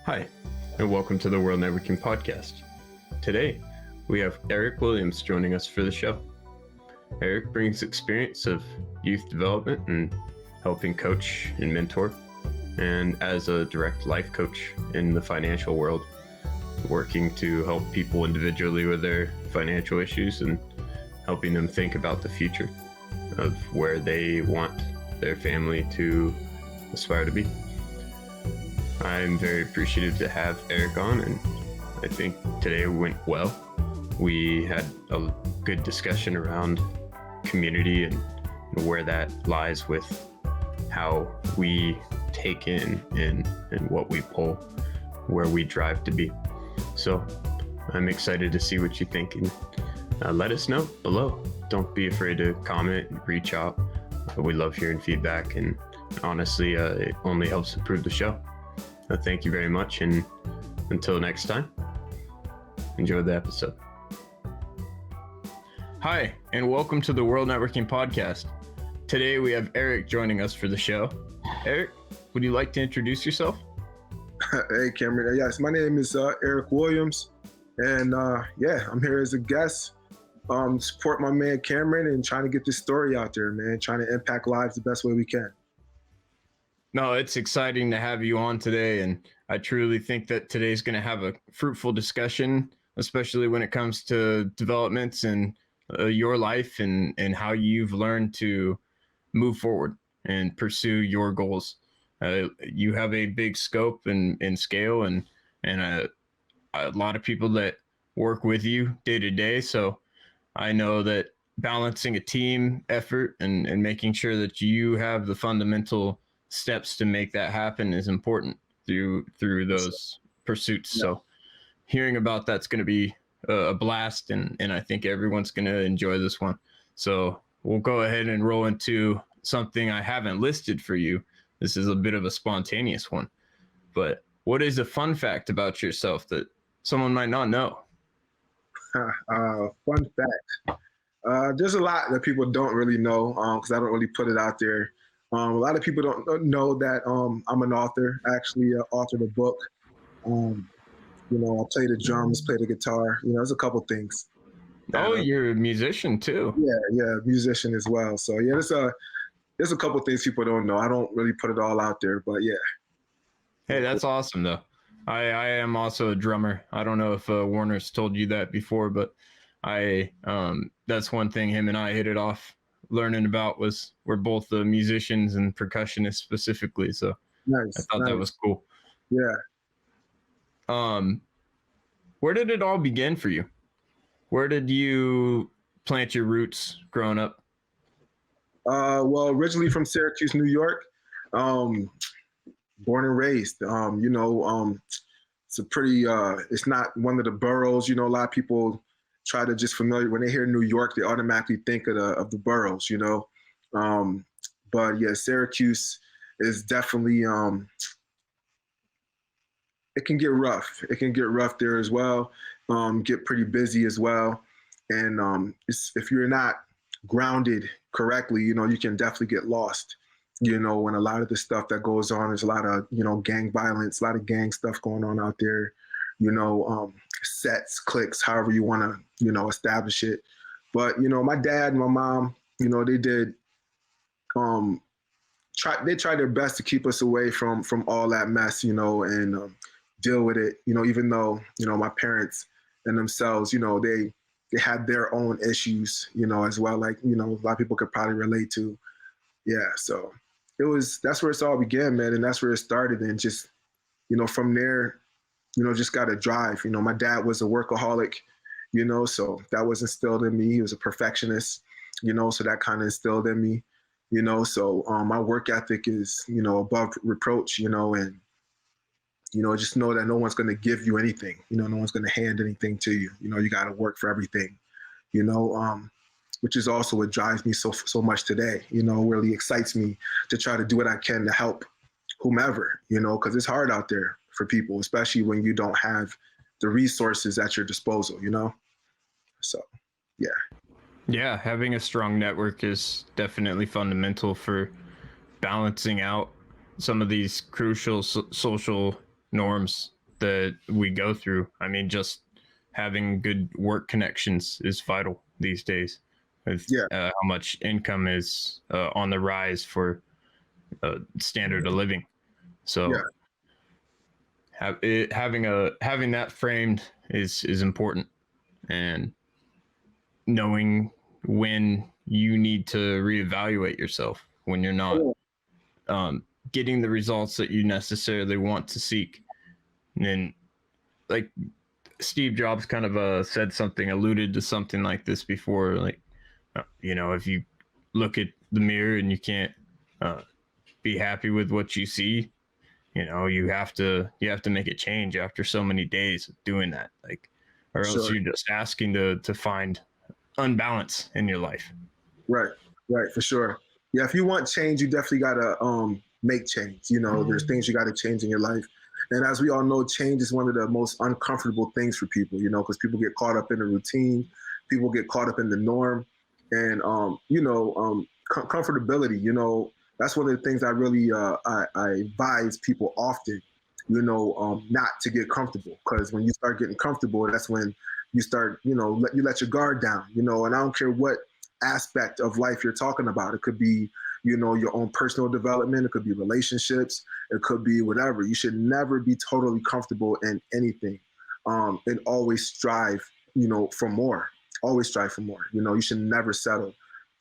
Hi, and welcome to the World Networking Podcast. Today, we have Eric Williams joining us for the show. Eric brings experience of youth development and helping coach and mentor, and as a direct life coach in the financial world, working to help people individually with their financial issues and helping them think about the future of where they want their family to aspire to be. I'm very appreciative to have Eric on, and I think today went well. We had a good discussion around community and where that lies with how we take in and what we pull, where we drive to be. So I'm excited to see what you think, and let us know below. Don't be afraid to comment and reach out. We love hearing feedback, and honestly, it only helps improve the show. Thank you very much, and until next time, enjoy the episode. Hi, and welcome to the World Networking Podcast. Today we have Eric joining us for the show. Eric, would you like to introduce yourself? Hey, Cameron. Yes, my name is Eric Williams, and I'm here as a guest. Support my man Cameron and trying to get this story out there, man. Trying to impact lives the best way we can. No, it's exciting to have you on today, and I truly think that today's going to have a fruitful discussion, especially when it comes to developments in your life and how you've learned to move forward and pursue your goals. You have a big scope and scale, and a lot of people that work with you day to day. So I know that balancing a team effort and making sure that you have the fundamental steps to make that happen is important through those pursuits. Yeah. So hearing about that's going to be a blast, and I think everyone's going to enjoy this one. So we'll go ahead and roll into something I haven't listed for you. This is a bit of a spontaneous one, but what is a fun fact about yourself that someone might not know? Fun fact. There's a lot that people don't really know because I don't really put it out there. A lot of people don't know that I'm an author. I actually authored a book. I play the drums, play the guitar. There's a couple things. You're a musician too. Yeah, musician as well. So yeah, there's a couple things people don't know. I don't really put it all out there, but yeah. Hey, that's awesome though. I am also a drummer. I don't know if Warner's told you that before, but that's one thing him and I hit it off learning about was we're both the musicians and percussionists specifically. So nice, I thought that was cool. Yeah. Where did it all begin for you? Where did you plant your roots growing up? Well, originally from Syracuse, New York, born and raised. It's a pretty, it's not one of the boroughs. A lot of people try to just when they hear New York, they automatically think of the boroughs, But yeah, Syracuse is definitely, it can get rough. It can get rough there as well, get pretty busy as well. And if you're not grounded correctly, you can definitely get lost, and a lot of the stuff that goes on, there's a lot of, gang violence, a lot of gang stuff going on out there, sets, cliques, however you want to, establish it. But, my dad and my mom, they did, they tried their best to keep us away from all that mess, and deal with it, even though, my parents and themselves, they had their own issues, as well, like, a lot of people could probably relate to. Yeah. So that's where it's all began, man. And that's where it started. And just, from there, just got to drive. My dad was a workaholic, so that was instilled in me. He was a perfectionist, so that kind of instilled in me, so my work ethic is, above reproach, and, just know that no one's going to give you anything, no one's going to hand anything to you. You got to work for everything, which is also what drives me so much today, really excites me to try to do what I can to help whomever, because it's hard out there for people, especially when you don't have the resources at your disposal, So, yeah. Yeah, having a strong network is definitely fundamental for balancing out some of these crucial social norms that we go through. I mean, just having good work connections is vital these days, with how much income is on the rise for standard of living. So having that framed is important, and knowing when you need to reevaluate yourself when you're not getting the results that you necessarily want to seek. And then, like, Steve Jobs kind of alluded to something like this before. Like, if you look at the mirror and you can't be happy with what you see, you have to make a change after so many days of doing that. Like, or else you're just asking to find unbalance in your life. Right, for sure. Yeah, if you want change, you definitely gotta make change. There's things you gotta change in your life. And as we all know, change is one of the most uncomfortable things for people, because people get caught up in the routine, people get caught up in the norm, and comfortability. That's one of the things I really I advise people often, not to get comfortable, because when you start getting comfortable, that's when you start, you let your guard down, and I don't care what aspect of life you're talking about. It could be, your own personal development. It could be relationships. It could be whatever. You should never be totally comfortable in anything, and always strive, for more. Always strive for more. You should never settle.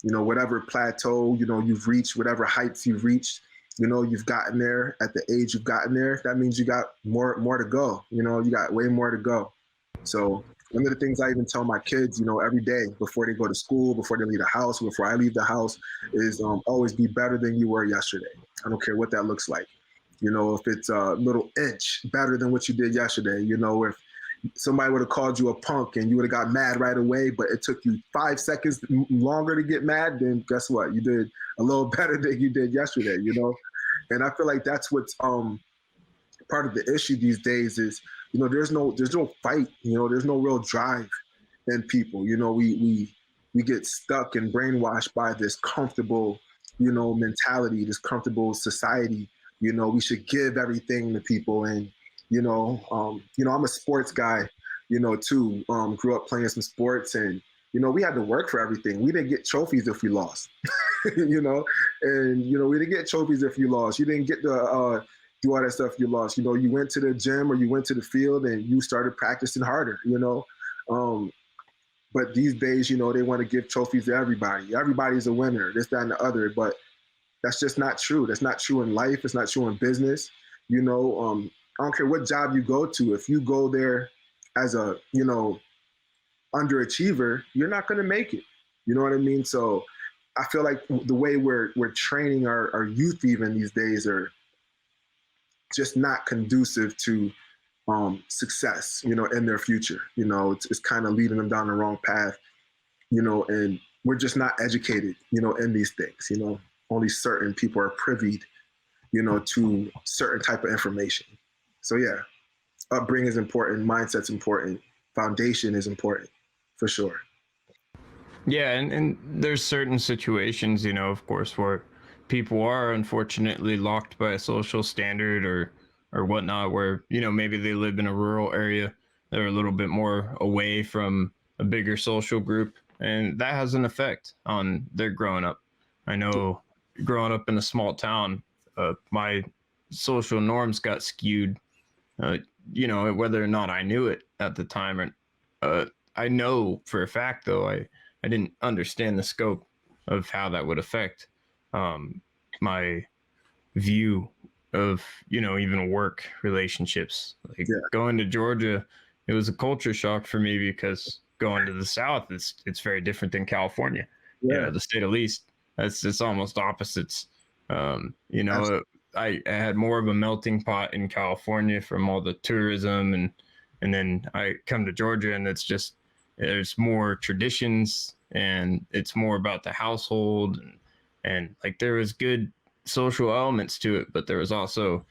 Whatever plateau, you've reached, whatever heights you've reached, you've gotten there at the age you've gotten there. That means you got more to go. You got way more to go. So one of the things I even tell my kids, every day before they go to school, before they leave the house, before I leave the house, is always be better than you were yesterday. I don't care what that looks like. If it's a little inch better than what you did yesterday, if somebody would have called you a punk and you would have got mad right away, but it took you 5 seconds longer to get mad, then guess what? You did a little better than you did yesterday, And I feel like that's what's part of the issue these days is, there's no fight, there's no real drive in people. We get stuck and brainwashed by this comfortable, mentality, this comfortable society. We should give everything to people. And, I'm a sports guy, too. Grew up playing some sports, and, we had to work for everything. We didn't get trophies if we lost, and, we didn't get trophies if you lost. You didn't get the, do all that stuff you lost. You went to the gym or you went to the field and you started practicing harder, But these days, they want to give trophies to everybody. Everybody's a winner, this, that, and the other. But that's just not true. That's not true in life. It's not true in business. I don't care what job you go to. If you go there as a, underachiever, you're not going to make it. You know what I mean? So I feel like the way we're training our youth even these days are just not conducive to success, in their future. It's kind of leading them down the wrong path, and we're just not educated, in these things. Only certain people are privy, to certain type of information. So yeah, upbringing is important, mindset's important, foundation is important, for sure. Yeah, and there's certain situations, of course, where people are unfortunately locked by a social standard or whatnot, where maybe they live in a rural area, they're a little bit more away from a bigger social group, and that has an effect on their growing up. I know growing up in a small town, my social norms got skewed, whether or not I knew it at the time. Or I know for a fact, though, I didn't understand the scope of how that would affect my view of, even work relationships. Like going to Georgia, it was a culture shock for me, because going to the South, it's very different than California. The state of least, it's almost opposites. I had more of a melting pot in California from all the tourism, and then I come to Georgia, and it's just, there's more traditions, and it's more about the household, and like there was good social elements to it, but there was also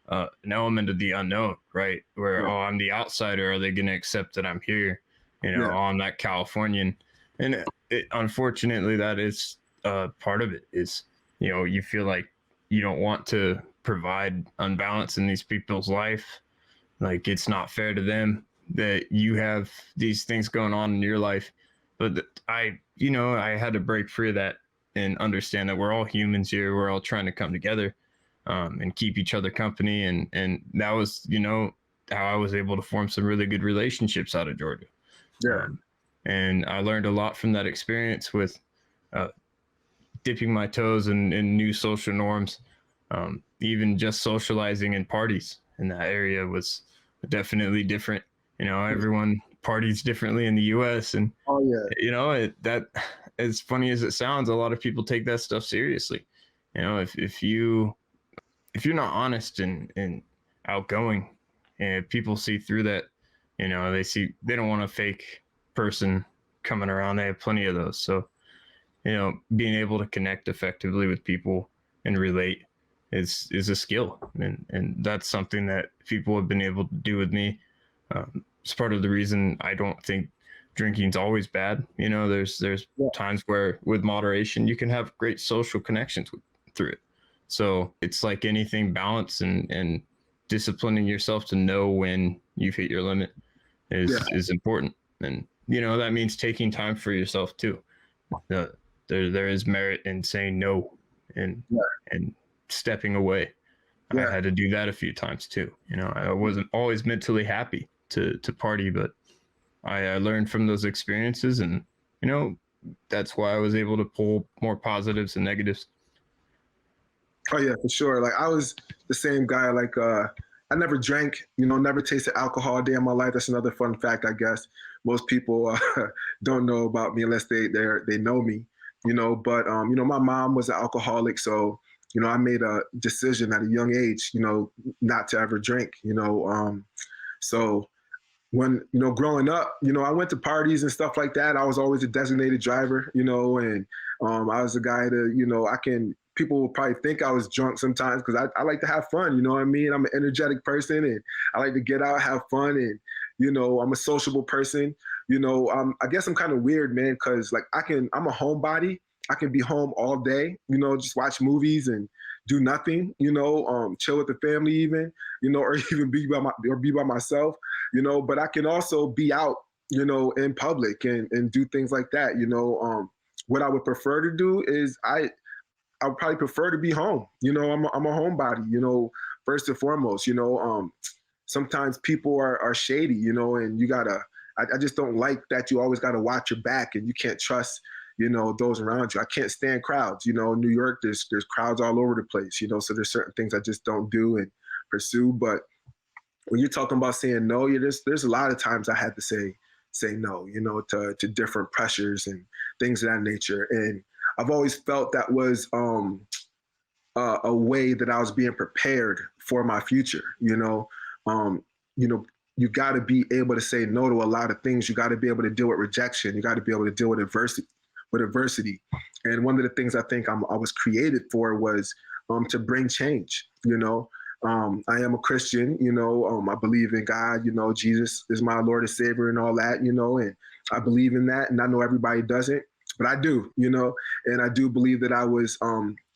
an element of the unknown, right? Where, I'm the outsider. Are they going to accept that I'm here? I'm that Californian. And unfortunately, that is part of it is, you feel like you don't want to provide unbalance in these people's life. Like, it's not fair to them that you have these things going on in your life. But I had to break free of that and understand that we're all humans here. We're all trying to come together, and keep each other company. And that was, how I was able to form some really good relationships out of Georgia. Yeah. And I learned a lot from that experience with dipping my toes in new social norms. Even just socializing in parties in that area was definitely different. Everyone parties differently in the U.S. And Oh yeah. that, as funny as it sounds, a lot of people take that stuff seriously. If you're not honest and outgoing, and people see through that. They don't want a fake person coming around. They have plenty of those. So, being able to connect effectively with people and relate is a skill, and that's something that people have been able to do with me. It's part of the reason I don't think drinking's always bad. There's times where, with moderation, you can have great social connections through it. So it's like anything, balance and disciplining yourself to know when you've hit your limit is important. And that means taking time for yourself too. There is merit in saying no and stepping away. I had to do that a few times too. I wasn't always mentally happy to party, but I learned from those experiences, and that's why I was able to pull more positives and negatives. Oh yeah, for sure. Like I was the same guy. Like I never drank, never tasted alcohol a day in my life. That's another fun fact, I guess. Most people don't know about me unless they know me, But my mom was an alcoholic, so I made a decision at a young age, not to ever drink, So when growing up, I went to parties and stuff like that. I was always a designated driver, and I was a guy that people will probably think I was drunk sometimes because I like to have fun. You know what I mean? I'm an energetic person and I like to get out, have fun, and I'm a sociable person. I guess I'm kind of weird, man, because like I'm a homebody. I can be home all day, just watch movies and do nothing, chill with the family even, or even be by myself, but I can also be out, in public and do things like that. What I would prefer to do is I would probably prefer to be home. I'm a homebody, first and foremost, sometimes people are shady, and I just don't like that you always got to watch your back and you can't trust, those around you. I can't stand crowds. New York, there's crowds all over the place, so there's certain things I just don't do and pursue. But when you're talking about saying no, there's a lot of times I had to say no, to different pressures and things of that nature. And I've always felt that was a way that I was being prepared for my future. You got to be able to say no to a lot of things. You got to be able to deal with rejection. You got to be able to deal with adversity. And one of the things I think I was created for was to bring change. I am a Christian. I believe in God. Jesus is my Lord and Savior and all that. And I believe in that. And I know everybody doesn't, but I do. And I do believe that I was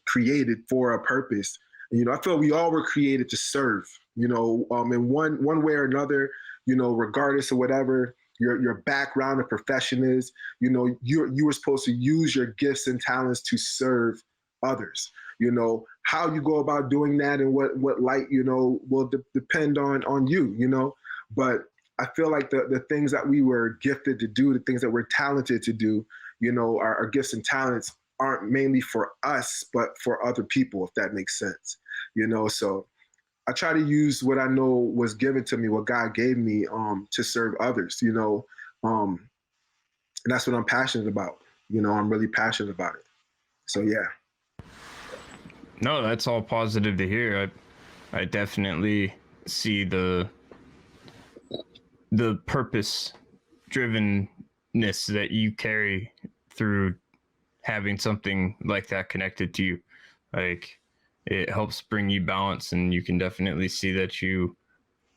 created for a purpose. I feel we all were created to serve. In one way or another. Regardless of whatever your background or profession is, you were supposed to use your gifts and talents to serve others. How you go about doing that and what light, will depend on you, but I feel like the things that we were gifted to do, the things that we're talented to do, our gifts and talents aren't mainly for us, but for other people, if that makes sense, so I try to use what I know was given to me, what God gave me, to serve others, and that's what I'm passionate about. I'm really passionate about it. So, yeah. No, that's all positive to hear. I definitely see the purpose drivenness that you carry through having something like that connected to you. Like, it helps bring you balance, and you can definitely see that you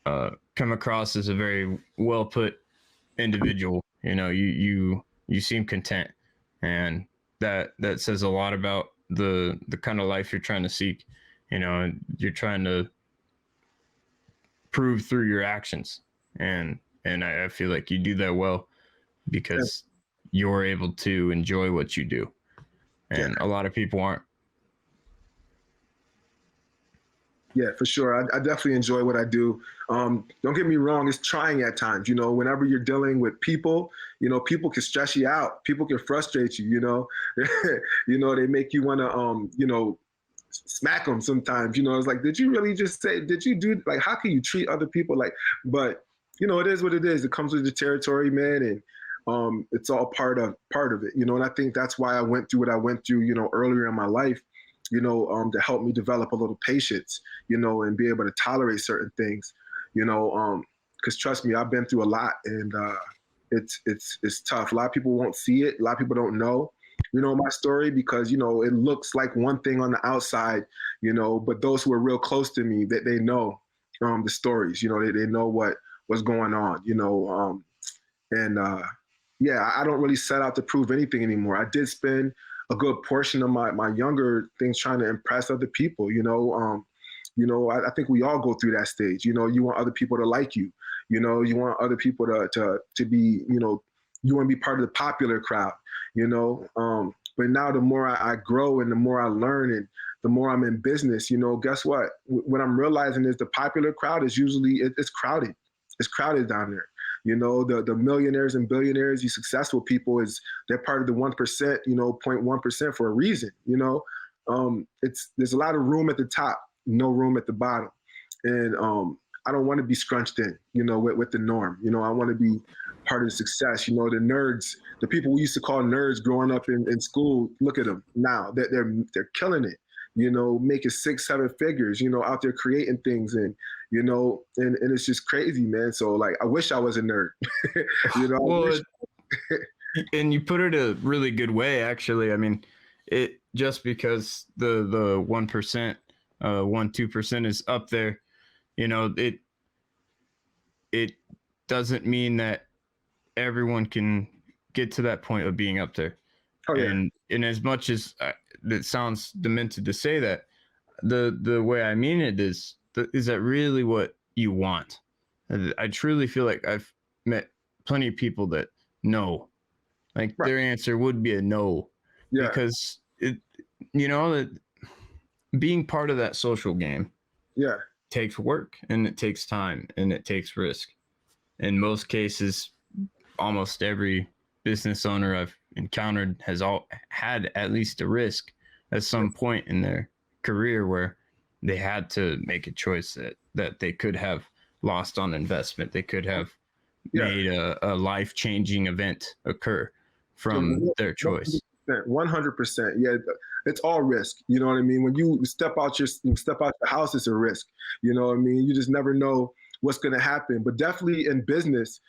come across as a very well put individual. You seem content, and that says a lot about the kind of life you're trying to seek. You're trying to prove through your actions. And I feel like you do that well because you're able to enjoy what you do. And a lot of people aren't. Yeah, for sure. I definitely enjoy what I do. Don't get me wrong, it's trying at times. Whenever you're dealing with people, people can stress you out. People can frustrate you, they make you want to, smack them sometimes. It's like, did you really just say, did you do, like, how can you treat other people like, but, it is what it is. It comes with the territory, man. And it's all part of it, and I think that's why I went through what I went through, earlier in my life, to help me develop a little patience, and be able to tolerate certain things, because trust me, I've been through a lot, and it's tough. A lot of people won't see it. A lot of people don't know, my story, because, it looks like one thing on the outside, but those who are real close to me, that they know the stories, they know what's going on, yeah, I don't really set out to prove anything anymore. I did spend a good portion of my younger things trying to impress other people. I think we all go through that stage. You want other people to like you. You want other people to be, you want to be part of the popular crowd. But now the more I grow and the more I learn and the more I'm in business, guess what? What I'm realizing is the popular crowd is usually it's crowded. It's crowded down there. The millionaires and billionaires, these successful people, they're part of the 1%, 0.1% for a reason. There's a lot of room at the top, no room at the bottom. And I don't want to be scrunched in, with the norm. I want to be part of the success. The nerds, the people we used to call nerds growing up in school, look at them now. They're killing it. Making 6-7 figures, out there creating things, and and it's just crazy, man. So like, I wish I was a nerd. Well, and you put it a really good way, actually. I mean, it just because the 1%, 1-2% is up there, it doesn't mean that everyone can get to that point of being up there. Oh, yeah. And as much as it sounds demented to say that, the way I mean it is that really what you want? I truly feel like I've met plenty of people that know, like their answer would be a no, because that being part of that social game, takes work and it takes time and it takes risk. In most cases, almost every business owner I've encountered has had at least a risk at some point in their career where they had to make a choice that they could have lost on investment. They could have made a life-changing event occur from their choice. 100%. Yeah, it's all risk. You know what I mean? When you step out the house, it's a risk. You know what I mean? You just never know what's going to happen. But definitely in business,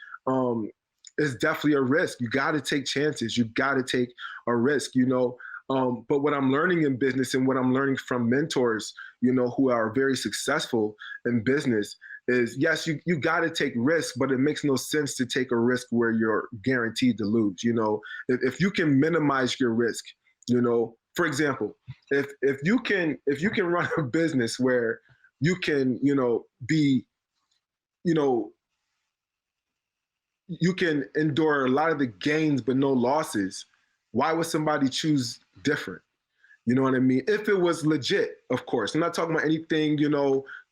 it's definitely a risk. You got to take chances. You got to take a risk. But what I'm learning in business and what I'm learning from mentors, who are very successful in business is, yes, you got to take risks, but it makes no sense to take a risk where you're guaranteed to lose. If you can minimize your risk, for example, if you can run a business where you can, be, you can endure a lot of the gains but no losses, why would somebody choose different? You know what I mean? If it was legit, of course. I'm not talking about anything,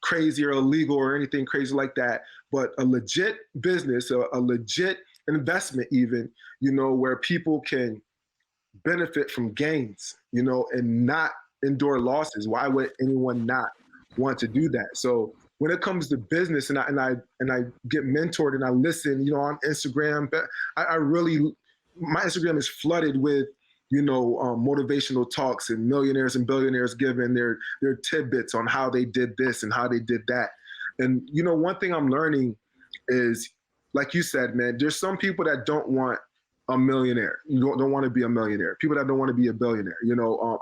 crazy or illegal or anything crazy like that, but a legit business, a legit investment even, where people can benefit from gains, and not endure losses. Why would anyone not want to do that? So when it comes to business and I get mentored and I listen, on Instagram, I really, my Instagram is flooded with, motivational talks and millionaires and billionaires giving their tidbits on how they did this and how they did that. And, one thing I'm learning is, like you said, man, there's some people that don't want a millionaire. You don't want to be a millionaire. People that don't want to be a billionaire.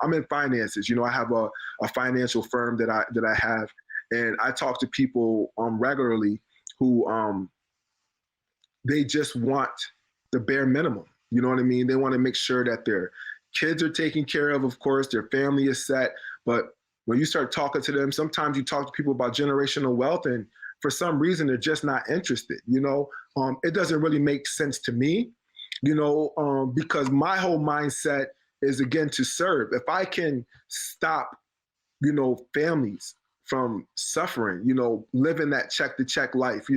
I'm in finances. I have a financial firm that I have, and I talk to people regularly who they just want the bare minimum. You know what I mean? They want to make sure that their kids are taken care of course, their family is set. But when you start talking to them, sometimes you talk to people about generational wealth and for some reason they're just not interested. It doesn't really make sense to me, because my whole mindset is, again, to serve. If I can stop, families from suffering, living that check to check life,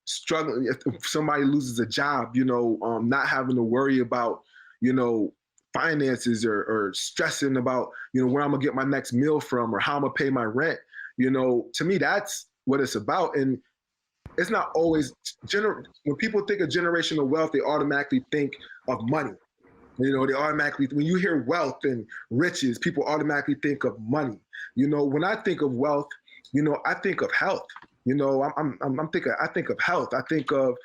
struggling, if somebody loses a job, not having to worry about, finances or stressing about, where I'm gonna get my next meal from or how I'm gonna pay my rent. To me, that's what it's about. And it's not always when people think of generational wealth, they automatically think of money. They automatically, when you hear wealth and riches, people automatically think of money. When I think of wealth, I think of health. I think of health. I think of,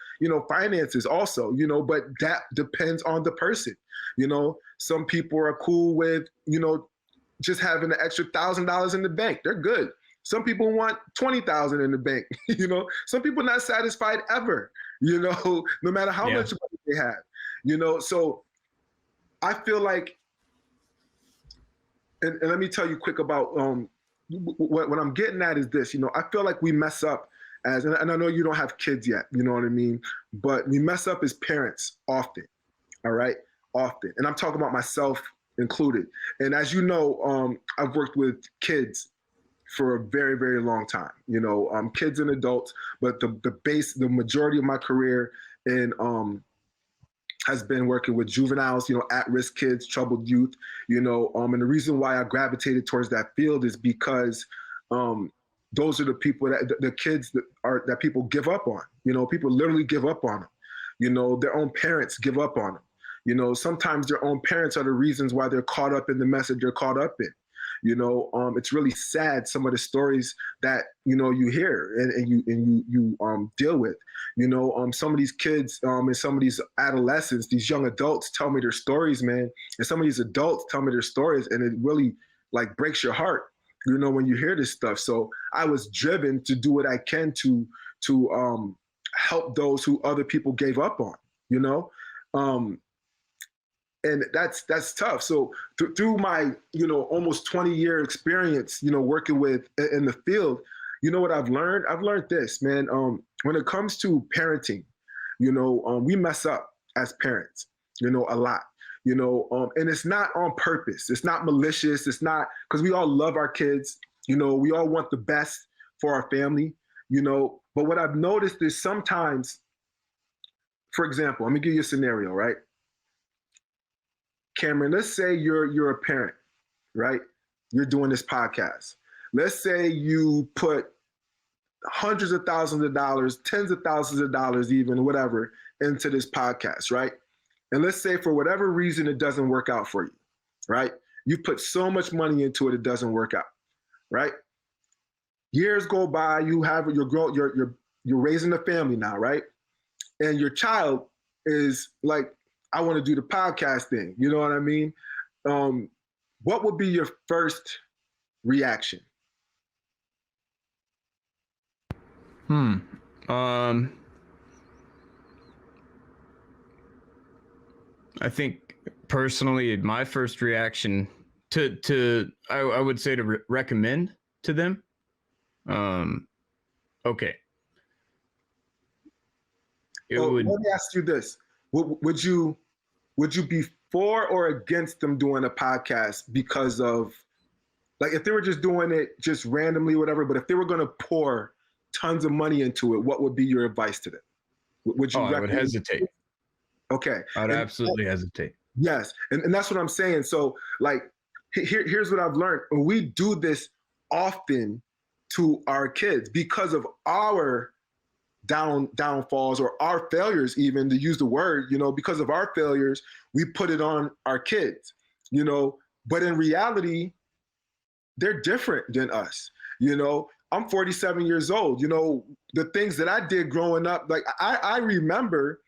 finances also, but that depends on the person. Some people are cool with, just having an extra $1,000 in the bank. They're good. Some people want 20,000 in the bank. Some people not satisfied ever, no matter how much money they have, so I feel like, and let me tell you quick about what I'm getting at is this. I feel like we mess up and I know you don't have kids yet, you know what I mean? But we mess up as parents often, all right? Often. And I'm talking about myself included. And as you know, I've worked with kids for a very, very long time, kids and adults, but the majority of my career in has been working with juveniles, at-risk kids, troubled youth, and the reason why I gravitated towards that field is because those are the people the kids that people give up on. People literally give up on them. Their own parents give up on them. Sometimes their own parents are the reasons why they're caught up in the mess that they're caught up in. It's really sad, some of the stories that you hear and you deal with. Some of these kids and some of these adolescents, these young adults tell me their stories, man. And some of these adults tell me their stories, and it really breaks your heart, when you hear this stuff. So I was driven to do what I can to help those who other people gave up on. And that's tough. So through my, almost 20-year experience, working with in the field, what I've learned? I've learned this, man. When it comes to parenting, we mess up as parents, a lot, and it's not on purpose. It's not malicious. It's not because we all love our kids. We all want the best for our family, but what I've noticed is sometimes, for example, let me give you a scenario, right? Cameron, let's say you're a parent, right? You're doing this podcast. Let's say you put hundreds of thousands of dollars, tens of thousands of dollars, even whatever, into this podcast, right? And let's say for whatever reason it doesn't work out for you, right? You put so much money into it, it doesn't work out, right? Years go by, you have you're raising a family now, right? And your child is like, I want to do the podcast thing. You know what I mean? What would be your first reaction? I think personally, my first reaction I would say to recommend to them. Okay. Let me ask you this. Would you be for or against them doing a podcast because of, if they were just doing it just randomly, whatever, but if they were going to pour tons of money into it, what would be your advice to them? Would you I would hesitate. Okay. I'd absolutely hesitate. Yes. And that's what I'm saying. So here's what I've learned. We do this often to our kids because of our downfalls or our failures, even to use the word, because of our failures, we put it on our kids, but in reality, they're different than us. I'm 47 years old. The things that I did growing up, I remember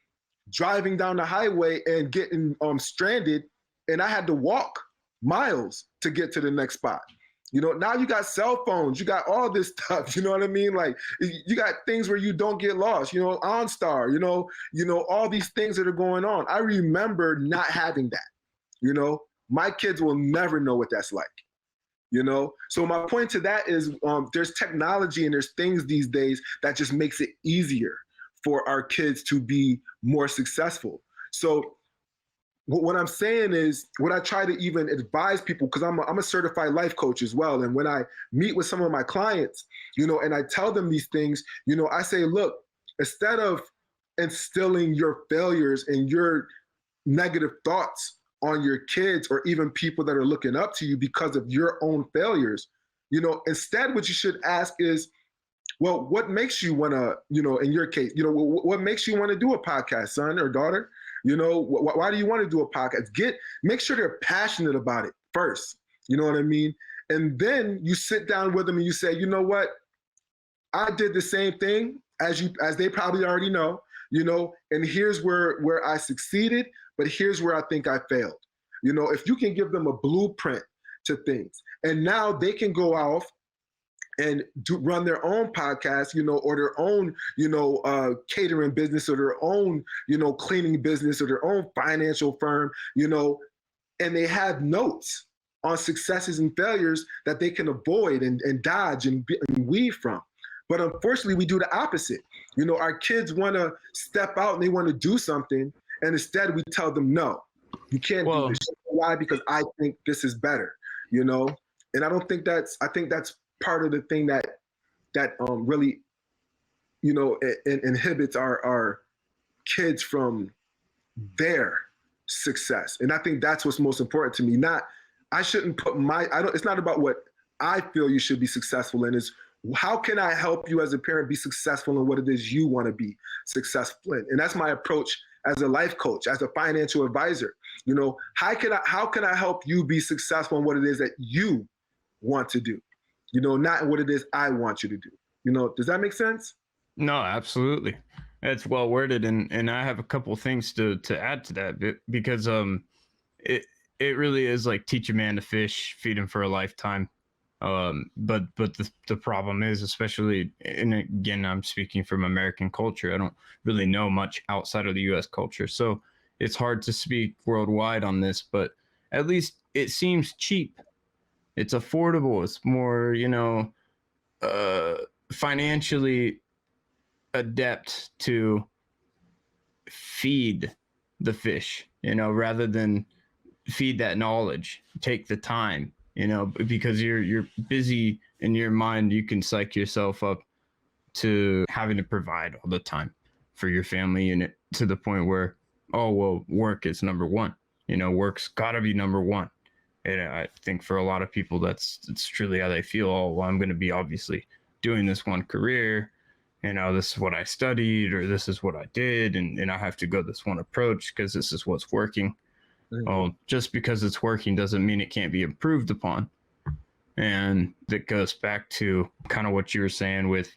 driving down the highway and getting stranded, and I had to walk miles to get to the next spot. Now you got cell phones, you got all this stuff, you know what I mean? You got things where you don't get lost, OnStar, all these things that are going on. I remember not having that, my kids will never know what that's like. So my point to that is there's technology and there's things these days that just makes it easier for our kids to be more successful. So what I'm saying is, what I try to even advise people, because I'm a certified life coach as well. And when I meet with some of my clients, and I tell them these things, I say, look, instead of instilling your failures and your negative thoughts on your kids or even people that are looking up to you because of your own failures, instead what you should ask is, well, what makes you want to, in your case, what makes you want to do a podcast, son or daughter? Why do you want to do a podcast? Make sure they're passionate about it first. You know what I mean? And then you sit down with them and you say, you know what? I did the same thing as they probably already know, and here's where I succeeded, but here's where I think I failed. If you can give them a blueprint to things, and now they can go off and run their own podcast, or their own, catering business, or their own, cleaning business, or their own financial firm, and they have notes on successes and failures that they can avoid and dodge and weave from. But unfortunately, we do the opposite. Our kids want to step out and they want to do something, and instead we tell them, no, you can't do this. Why? Because I think this is better, and I think that's part of the thing that really, inhibits our kids from their success. And I think that's what's most important to me. I shouldn't put it's not about what I feel you should be successful in. Is how can I help you as a parent be successful in what it is you want to be successful in? And that's my approach as a life coach, as a financial advisor. How can I help you be successful in what it is that you want to do? Not what it is I want you to do. Does that make sense? No, absolutely. It's well worded, and I have a couple things to add to that, because it really is like teach a man to fish, feed him for a lifetime. But the problem is, especially, and again, I'm speaking from American culture. I don't really know much outside of the U.S. culture, so it's hard to speak worldwide on this. But at least it seems cheap. It's affordable. It's more, financially adept to feed the fish, rather than feed that knowledge. Take the time, because you're busy in your mind. You can psych yourself up to having to provide all the time for your family unit, to the point where, oh, well, work is number one. Work's got to be number one. And I think for a lot of people, it's truly how they feel. Oh, well, I'm going to be obviously doing this one career. This is what I studied, or this is what I did. And I have to go this one approach because this is what's working. Mm-hmm. Well, just because it's working doesn't mean it can't be improved upon. And that goes back to kind of what you were saying with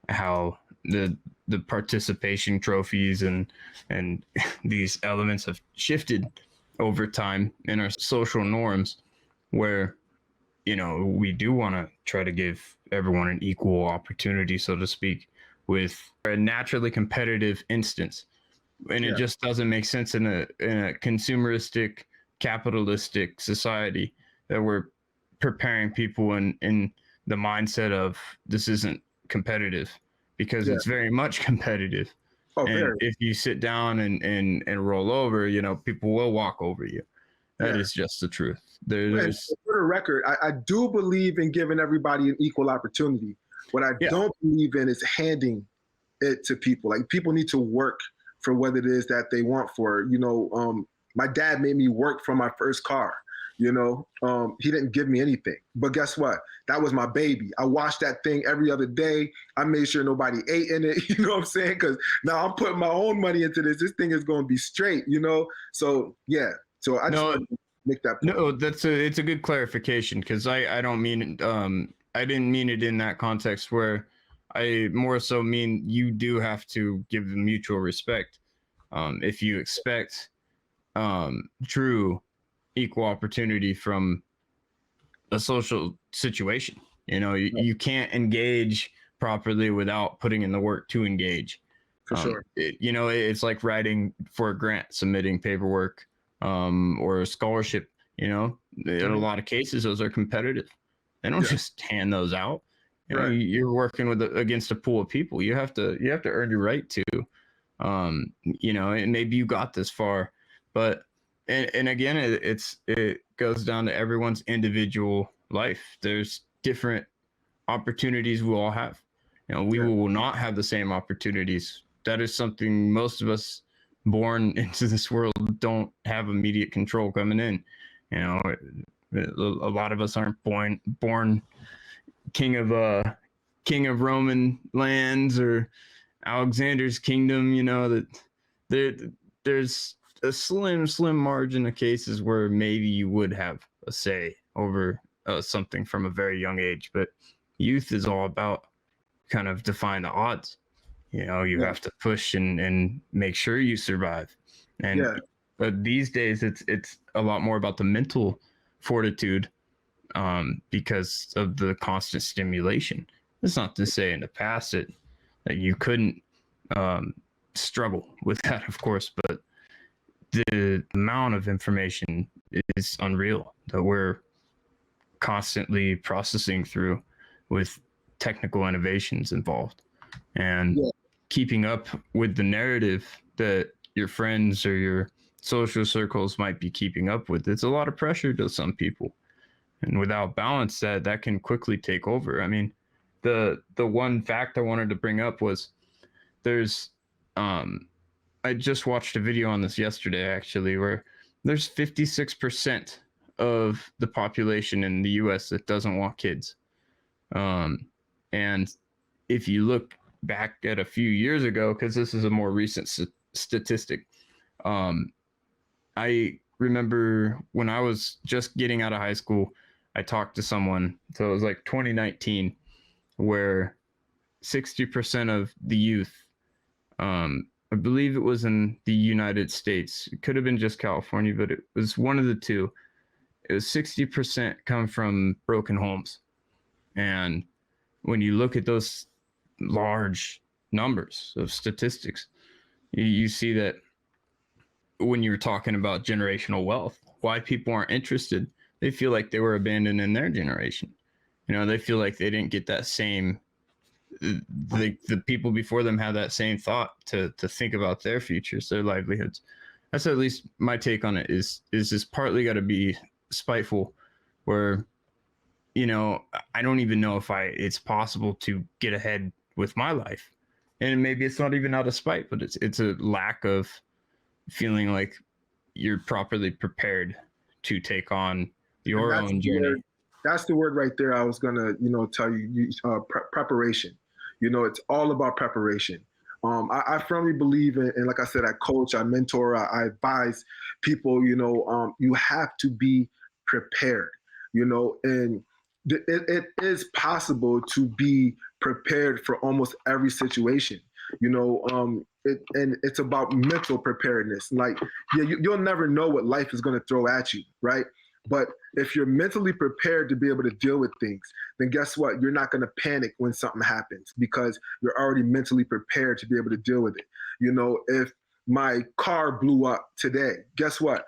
how the participation trophies and these elements have shifted over time in our social norms, where we do want to try to give everyone an equal opportunity, so to speak, with a naturally competitive instance. And it just doesn't make sense in a consumeristic, capitalistic society that we're preparing people in the mindset of this isn't competitive, because it's very much competitive. Oh, and if you sit down and roll over, people will walk over you. That is just the truth. There's for the record, I do believe in giving everybody an equal opportunity. What I don't believe in is handing it to people. Like, people need to work for what it is that they want for. My dad made me work for my first car. He didn't give me anything. But guess what? That was my baby. I washed that thing every other day. I made sure nobody ate in it. You know what I'm saying? Because now I'm putting my own money into this. This thing is going to be straight, So, yeah. So I just want to make that point. No, it's a good clarification, because I don't mean, I didn't mean it in that context, where I more so mean you do have to give them mutual respect. If you expect true equal opportunity from a social situation, you can't engage properly without putting in the work to engage. For sure. It's like writing for a grant, submitting paperwork, or a scholarship. In a lot of cases, those are competitive. They don't Yeah. just hand those out. You know, Right. you're working against a pool of people. You have to earn your right to. You know, and maybe you got this far, but and again, it goes down to everyone's individual life. There's different opportunities we all have. You know, we Yeah. will not have the same opportunities. That is something most of us born into this world don't have immediate control coming in. You know, a lot of us aren't born king of Roman lands or Alexander's kingdom. You know that there there's a slim margin of cases where maybe you would have a say over something from a very young age, but youth is all about kind of defying the odds. You know, you Yeah. have to push and make sure you survive. And Yeah. but these days it's a lot more about the mental fortitude, because of the constant stimulation. It's not to say in the past that you couldn't um, struggle with that, of course, but the amount of information is unreal that we're constantly processing through with technical innovations involved, and Yeah. keeping up with the narrative that your friends or your social circles might be keeping up with. It's a lot of pressure to some people, and without balance, that can quickly take over. I mean, the one fact I wanted to bring up was there's um I just watched a video on this yesterday, actually, where there's 56% of the population in the US that doesn't want kids. Um, and if you look back at a few years ago, because this is a more recent statistic, um, I remember when I was just getting out of high school, I talked to someone, so it was like 2019, where 60% of the youth, I believe it was in the United States. It could have been just California, but it was one of the two. It was 60% come from broken homes. And when you look at those large numbers of statistics, you see that when you're talking about generational wealth, why people aren't interested, they feel like they were abandoned in their generation. You know, they feel like they didn't get that same, the people before them have that same thought to think about their futures, their livelihoods. That's at least my take on it. Is this partly got to be spiteful, where, you know, I don't even know if it's possible to get ahead with my life, and maybe it's not even out of spite, but it's a lack of feeling like you're properly prepared to take on And your own journey. that's the word right there. I was gonna, tell you, preparation. It's all about preparation. I firmly believe in, and like I said, I coach, I mentor, I advise people. You have to be prepared. And it is possible to be prepared for almost every situation. And it's about mental preparedness. Like, yeah, you'll never know what life is going to throw at you, right? But if you're mentally prepared to be able to deal with things, then guess what? You're not going to panic when something happens because you're already mentally prepared to be able to deal with it. If my car blew up today, guess what?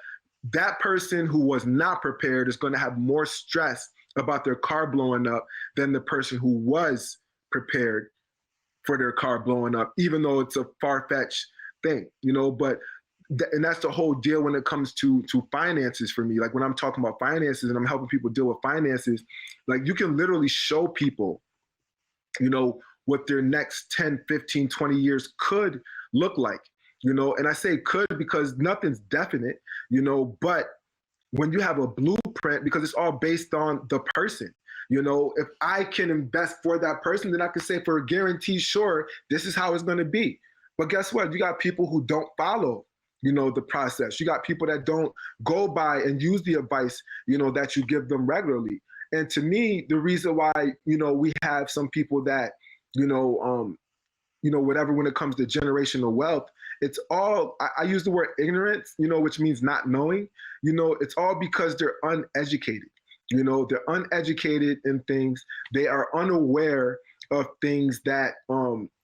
That person who was not prepared is going to have more stress about their car blowing up than the person who was prepared for their car blowing up, even though it's a far-fetched thing, but and that's the whole deal when it comes to finances for me. Like when I'm talking about finances and I'm helping people deal with finances, like you can literally show people, what their next 10, 15, 20 years could look like, and I say could because nothing's definite, but when you have a blueprint, because it's all based on the person, if I can invest for that person, then I can say for a guarantee, sure, this is how it's going to be. But guess what? You got people who don't follow, the process. You got people that don't go by and use the advice, that you give them regularly. And to me, the reason why, we have some people that, whatever, when it comes to generational wealth, it's all, I use the word ignorance, which means not knowing, it's all because they're uneducated. They're uneducated in things. They are unaware of things that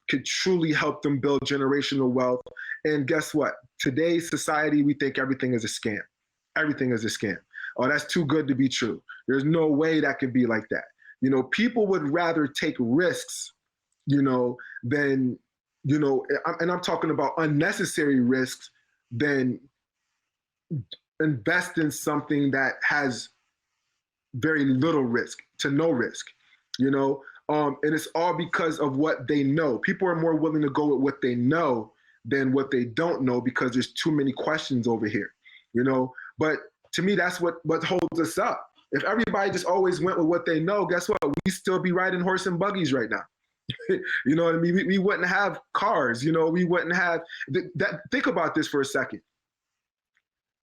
could truly help them build generational wealth. And guess what? Today's society, we think everything is a scam. Everything is a scam. Oh, that's too good to be true. There's no way that can be like that. People would rather take risks, than, and I'm talking about unnecessary risks, than invest in something that has very little risk to no risk, and it's all because of what they know. People are more willing to go with what they know than what they don't know, because there's too many questions over here, But to me, that's what holds us up. If everybody just always went with what they know, guess what? We still be riding horse and buggies right now. You know what I mean? We wouldn't have cars, we wouldn't have that. Think about this for a second.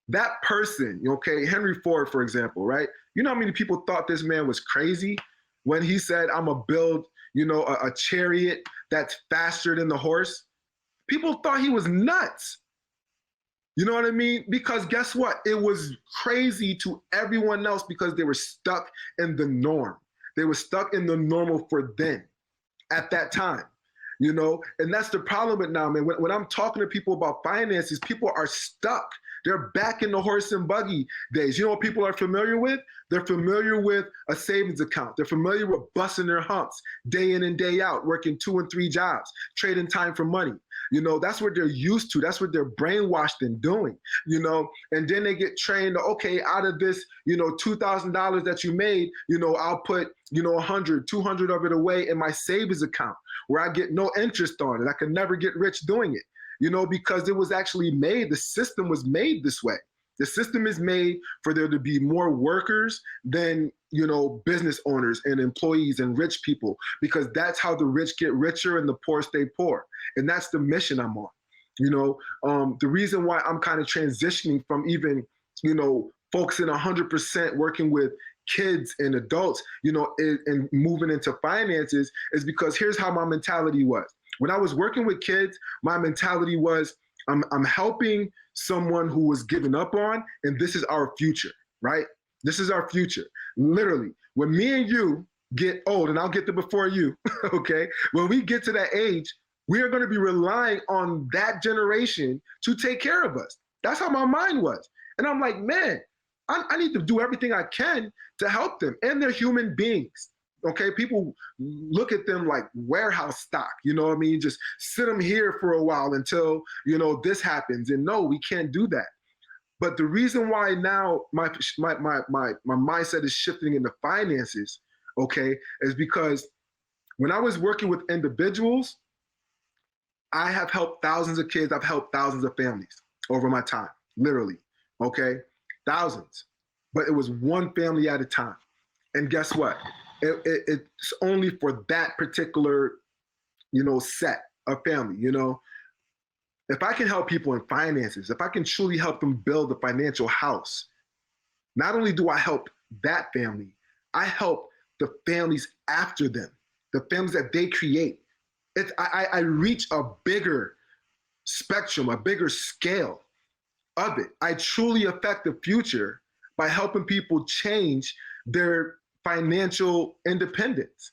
That person, okay, Henry Ford, for example, right? You know how many people thought this man was crazy when he said, I'm gonna build, a chariot that's faster than the horse? People thought he was nuts. You know what I mean? Because guess what? It was crazy to everyone else because they were stuck in the norm. They were stuck in the normal for them at that time, And that's the problem with now, man. When I'm talking to people about finances, people are stuck. They're back in the horse and buggy days. You know what people are familiar with? They're familiar with a savings account. They're familiar with busting their humps day in and day out, working 2 and 3 jobs, trading time for money. That's what they're used to. That's what they're brainwashed in doing, and then they get trained, okay, out of this, $2,000 that you made, I'll put, 100, 200 of it away in my savings account where I get no interest on it. I can never get rich doing it, because it was actually made, the system was made this way. The system is made for there to be more workers than, business owners and employees and rich people, because that's how the rich get richer and the poor stay poor. And that's the mission I'm on. The reason why I'm kind of transitioning from even, focusing 100% working with kids and adults, and moving into finances is because here's how my mentality was. When I was working with kids, my mentality was, I'm helping someone who was given up on, and this is our future, right? This is our future. Literally, when me and you get old, and I'll get there before you, okay? When we get to that age, we are going to be relying on that generation to take care of us. That's how my mind was. And I'm like, man, I need to do everything I can to help them. And they're human beings. Okay, people look at them like warehouse stock, what I mean? Just sit them here for a while until, this happens. And no, we can't do that. But the reason why now my mindset is shifting into finances, okay, is because when I was working with individuals, I have helped thousands of kids. I've helped thousands of families over my time, literally, okay? Thousands. But it was one family at a time. And guess what? It's only for that particular, set of family, If I can help people in finances, if I can truly help them build a financial house, not only do I help that family, I help the families after them, the families that they create. I reach a bigger spectrum, a bigger scale of it. I truly affect the future by helping people change their financial independence,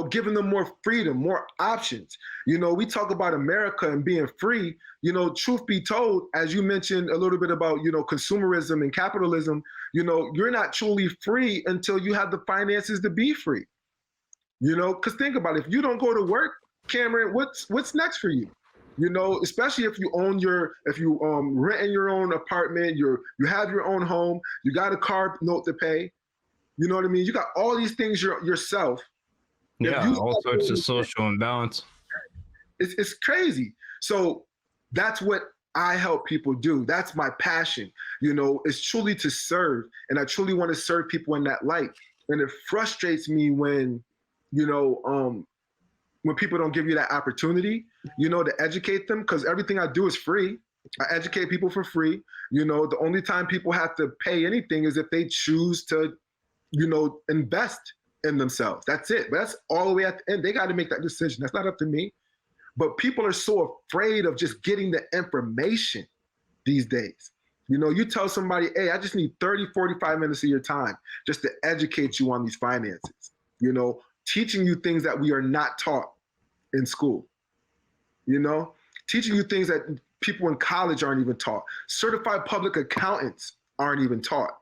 giving them more freedom, more options. We talk about America and being free, truth be told, as you mentioned a little bit about, consumerism and capitalism, you're not truly free until you have the finances to be free, because think about it, if you don't go to work, Cameron, what's next for you? Especially if you rent in your own apartment, you have your own home, you got a car note to pay. You know what I mean? You got all these things yourself. Yeah, all sorts of social imbalance. It's crazy. So that's what I help people do. That's my passion. It's truly to serve, and I truly want to serve people in that light. And it frustrates me when, when people don't give you that opportunity, to educate them, because everything I do is free. I educate people for free. The only time people have to pay anything is if they choose to, invest in themselves. That's it. But that's all the way at the end. They got to make that decision. That's not up to me. But people are so afraid of just getting the information these days. You tell somebody, hey, I just need 30, 45 minutes of your time just to educate you on these finances, teaching you things that we are not taught in school, teaching you things that people in college aren't even taught. Certified public accountants aren't even taught.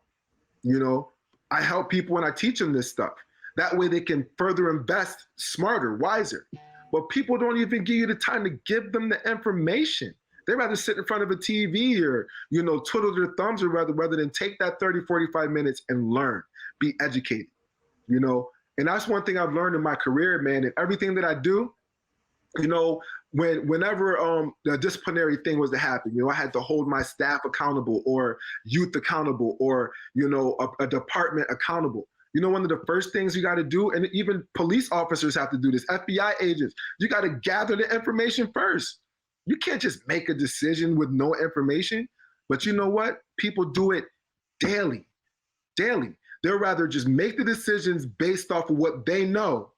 I help people when I teach them this stuff. That way they can further invest smarter, wiser. But people don't even give you the time to give them the information. They'd rather sit in front of a TV or, twiddle their thumbs or rather than take that 30, 45 minutes and learn, be educated, And that's one thing I've learned in my career, man. And everything that I do, whenever the disciplinary thing was to happen, I had to hold my staff accountable or youth accountable or, a department accountable. One of the first things you got to do, and even police officers have to do this, FBI agents, you got to gather the information first. You can't just make a decision with no information. But you know what? People do it daily. They'd rather just make the decisions based off of what they know,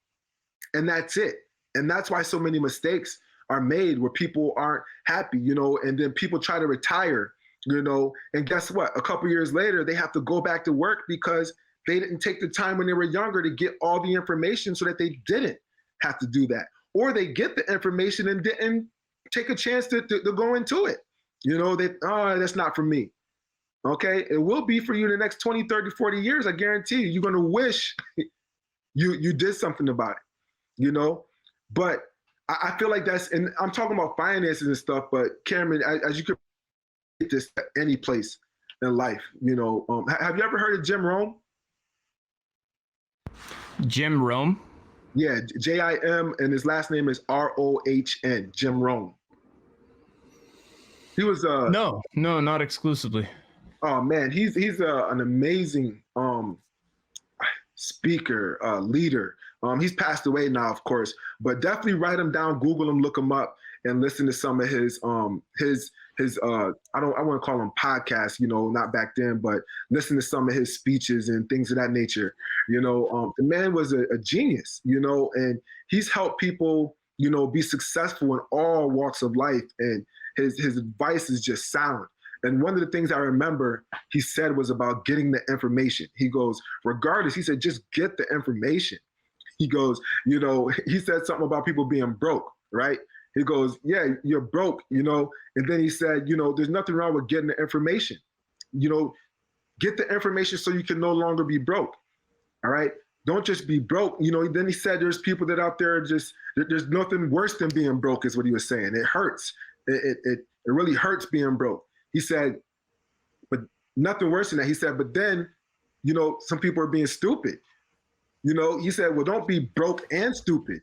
and that's it. And that's why so many mistakes are made where people aren't happy, and then people try to retire, and guess what? A couple years later, they have to go back to work because they didn't take the time when they were younger to get all the information so that they didn't have to do that. Or they get the information and didn't take a chance to go into it. That's not for me. Okay, it will be for you in the next 20, 30, 40 years. I guarantee you, you're going to wish you did something about it, But I feel like and I'm talking about finances and stuff, but Cameron, as you could get this at any place in life, have you ever heard of Jim Rohn? Jim Rohn? Yeah, Jim, and his last name is Rohn, Jim Rohn. He was No, not exclusively. Oh man, he's an amazing speaker, leader. He's passed away now, of course, but definitely write him down, Google him, look him up, and listen to some of his I want to call him podcasts, not back then, but listen to some of his speeches and things of that nature. The man was a genius, and he's helped people, be successful in all walks of life, and his advice is just sound. And one of the things I remember he said was about getting the information. He goes, regardless, he said, just get the information. He goes, he said something about people being broke, right? He goes, yeah, you're broke, and then he said, there's nothing wrong with getting the information. Get the information so you can no longer be broke, all right? Don't just be broke. Then he said there's people that out there there's nothing worse than being broke is what he was saying. It hurts. It really hurts being broke. He said, but nothing worse than that. He said, but then, some people are being stupid. He said, well, don't be broke and stupid.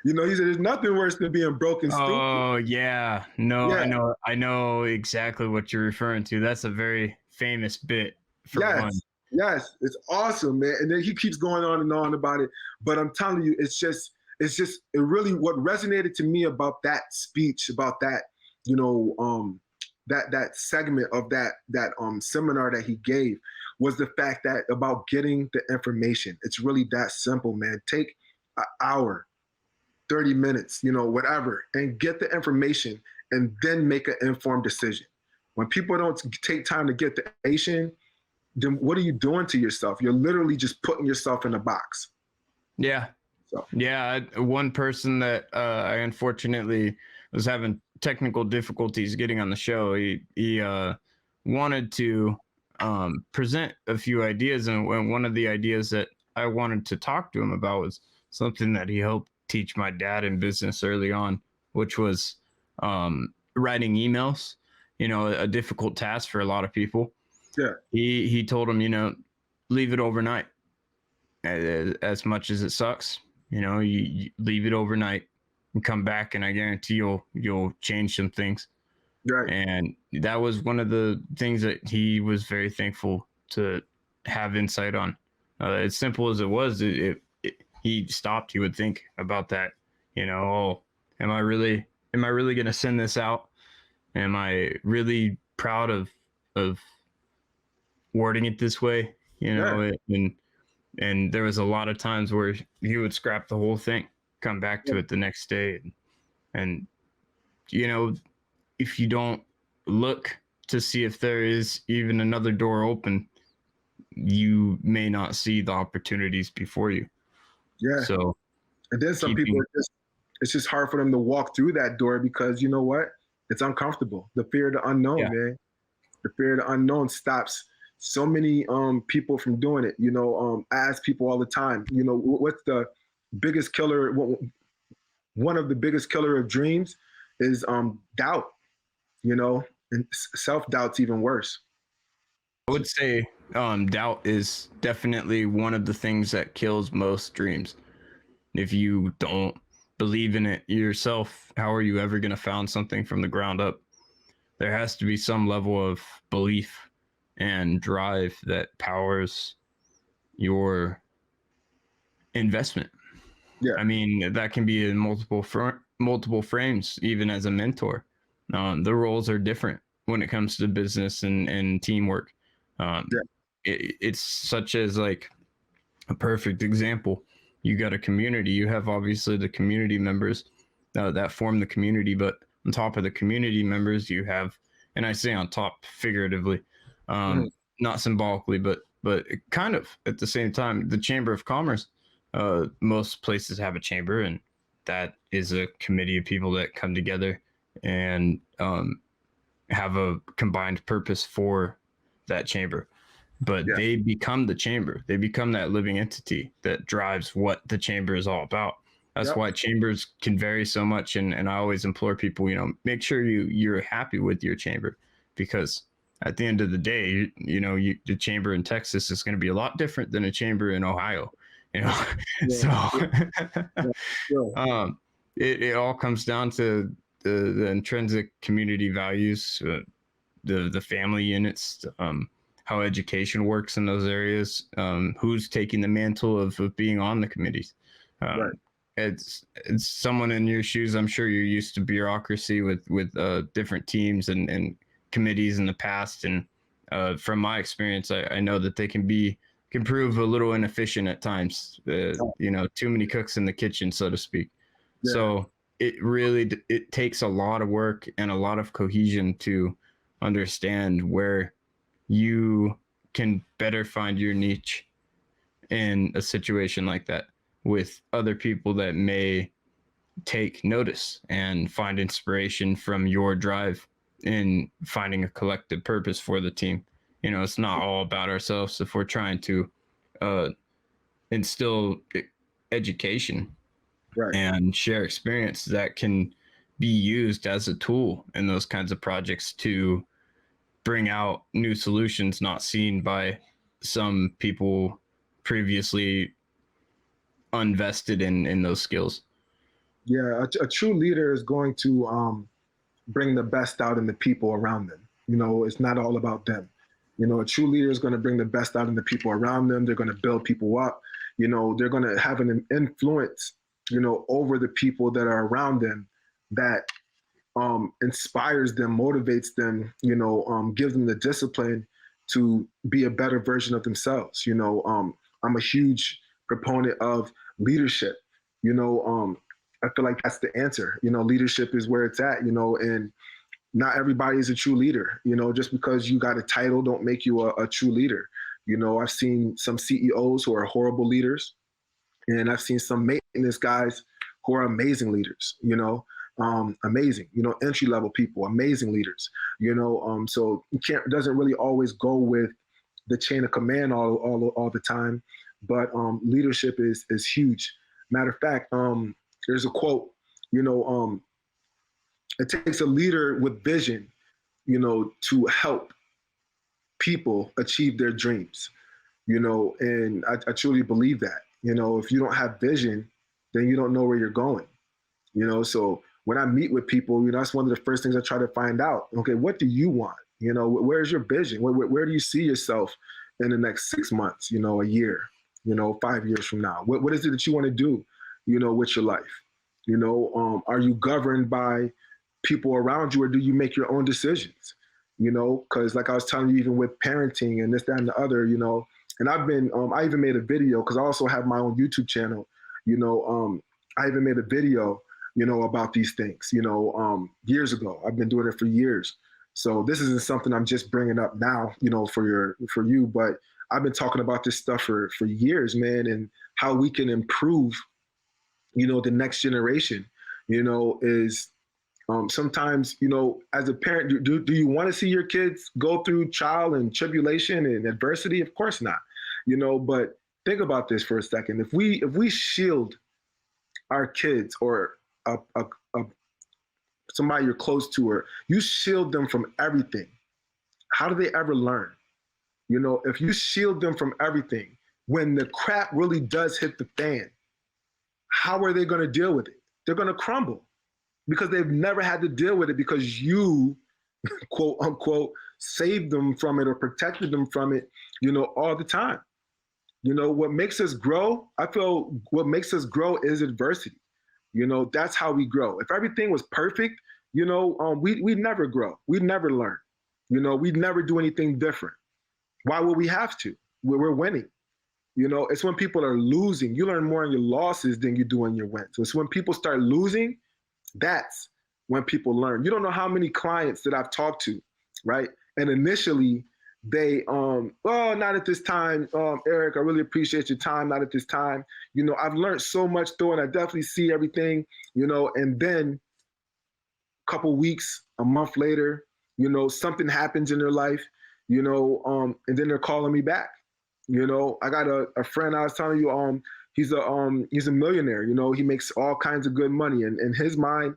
He said, there's nothing worse than being broke and stupid. Oh, yeah. No, yeah. I know exactly what you're referring to. That's a very famous bit for one. Yes, it's awesome, man. And then he keeps going on and on about it. But I'm telling you, it really, what resonated to me about that speech, about that, that segment of that seminar that he gave was the fact that about getting the information. It's really that simple, man. Take an hour, 30 minutes, whatever, and get the information and then make an informed decision. When people don't take time to get the information, then what are you doing to yourself? You're literally just putting yourself in a box. Yeah. So. Yeah. One person that I unfortunately was having technical difficulties getting on the show. He wanted to present a few ideas, and one of the ideas that I wanted to talk to him about was something that he helped teach my dad in business early on, which was writing emails. A difficult task for a lot of people. Yeah. He told him, leave it overnight. As much as it sucks, you leave it overnight and come back, and I guarantee you'll change some things. Right. And that was one of the things that he was very thankful to have insight on. As simple as it was, he stopped. He would think about that. Oh, am I really going to send this out? Am I really proud of wording it this way? Yeah. And there was a lot of times where he would scrap the whole thing, come back to it the next day. And if you don't look to see if there is even another door open, you may not see the opportunities before you. Yeah. So, and then some people, it's just hard for them to walk through that door because you know what? It's uncomfortable. The fear of the unknown, man. The fear of the unknown stops so many people from doing it. I ask people all the time, what's the biggest killer? One of the biggest killer of dreams is doubt. And self-doubt's even worse. I would say doubt is definitely one of the things that kills most dreams. If you don't believe in it yourself, how are you ever going to found something from the ground up? There has to be some level of belief and drive that powers your investment. Yeah. I mean, that can be in multiple frames, even as a mentor. The roles are different when it comes to business and teamwork. Yeah. It's such as like a perfect example. You got a community. You have obviously the community members that form the community, but on top of the community members, you have, and I say on top figuratively, not symbolically, but kind of at the same time, the Chamber of Commerce. Most places have a chamber, and that is a committee of people that come together and have a combined purpose for that chamber. But Yeah. they become the chamber. They become that living entity that drives what the chamber is all about. That's Yep. why chambers can vary so much. And I always implore people, make sure you're happy with your chamber, because at the end of the day, the chamber in Texas is going to be a lot different than a chamber in Ohio. Yeah. So it all comes down to the intrinsic community values, the family units, how education works in those areas, who's taking the mantle of being on the committees. Right. It's someone in your shoes. I'm sure you're used to bureaucracy with different teams and committees in the past. And from my experience, I know that they can prove a little inefficient at times. Too many cooks in the kitchen, so to speak. Yeah. So it takes a lot of work and a lot of cohesion to understand where you can better find your niche in a situation like that, with other people that may take notice and find inspiration from your drive in finding a collective purpose for the team. It's not all about ourselves. If we're trying to instill education, right, and share experience, that can be used as a tool in those kinds of projects to bring out new solutions not seen by some people previously unvested in those skills. Yeah, a true leader is going to bring the best out in the people around them. It's not all about them. A true leader is going to bring the best out in the people around them. They're going to build people up. They're going to have an influence, over the people that are around them, that inspires them, motivates them, gives them the discipline to be a better version of themselves. I'm a huge proponent of leadership. I feel like that's the answer. Leadership is where it's at, and not everybody is a true leader. Just because you got a title don't make you a true leader. I've seen some CEOs who are horrible leaders, and I've seen some maintenance guys who are amazing leaders, amazing, entry-level people, amazing leaders, so it doesn't really always go with the chain of command all the time, but leadership is huge. Matter of fact, there's a quote, it takes a leader with vision, to help people achieve their dreams, and I truly believe that. If you don't have vision, then you don't know where you're going. So when I meet with people, that's one of the first things I try to find out. Okay, what do you want? Where's your vision? Where do you see yourself in the next 6 months, a year, 5 years from now? What is it that you want to do, with your life? Are you governed by people around you, or do you make your own decisions? Because like I was telling you, even with parenting and this, that, and the other, and I've been, I even made a video, because I also have my own YouTube channel, I even made a video, about these things, years ago. I've been doing it for years. So this isn't something I'm just bringing up now, for you, but I've been talking about this stuff for years, man, and how we can improve, the next generation, is Sometimes, as a parent, do you want to see your kids go through trial and tribulation and adversity? Of course not. But think about this for a second. If we shield our kids or a somebody you're close to, or you shield them from everything, how do they ever learn? If you shield them from everything, when the crap really does hit the fan, how are they going to deal with it? They're going to crumble because they've never had to deal with it because you, quote unquote, saved them from it or protected them from it, all the time. What makes us grow, I feel what makes us grow is adversity. That's how we grow. If everything was perfect, we'd never grow. We'd never learn. We'd never do anything different. Why would we have to? We're winning. It's when people are losing. You learn more in your losses than you do in your wins. So it's when people start losing, that's when people learn. You don't know how many clients that I've talked to, right? And initially they, not at this time, Eric, I really appreciate your time. Not at this time. I've learned so much though, and I definitely see everything, and then a couple weeks, a month later, something happens in their life, and then they're calling me back. I got a friend I was telling you, he's a millionaire, he makes all kinds of good money, and in his mind,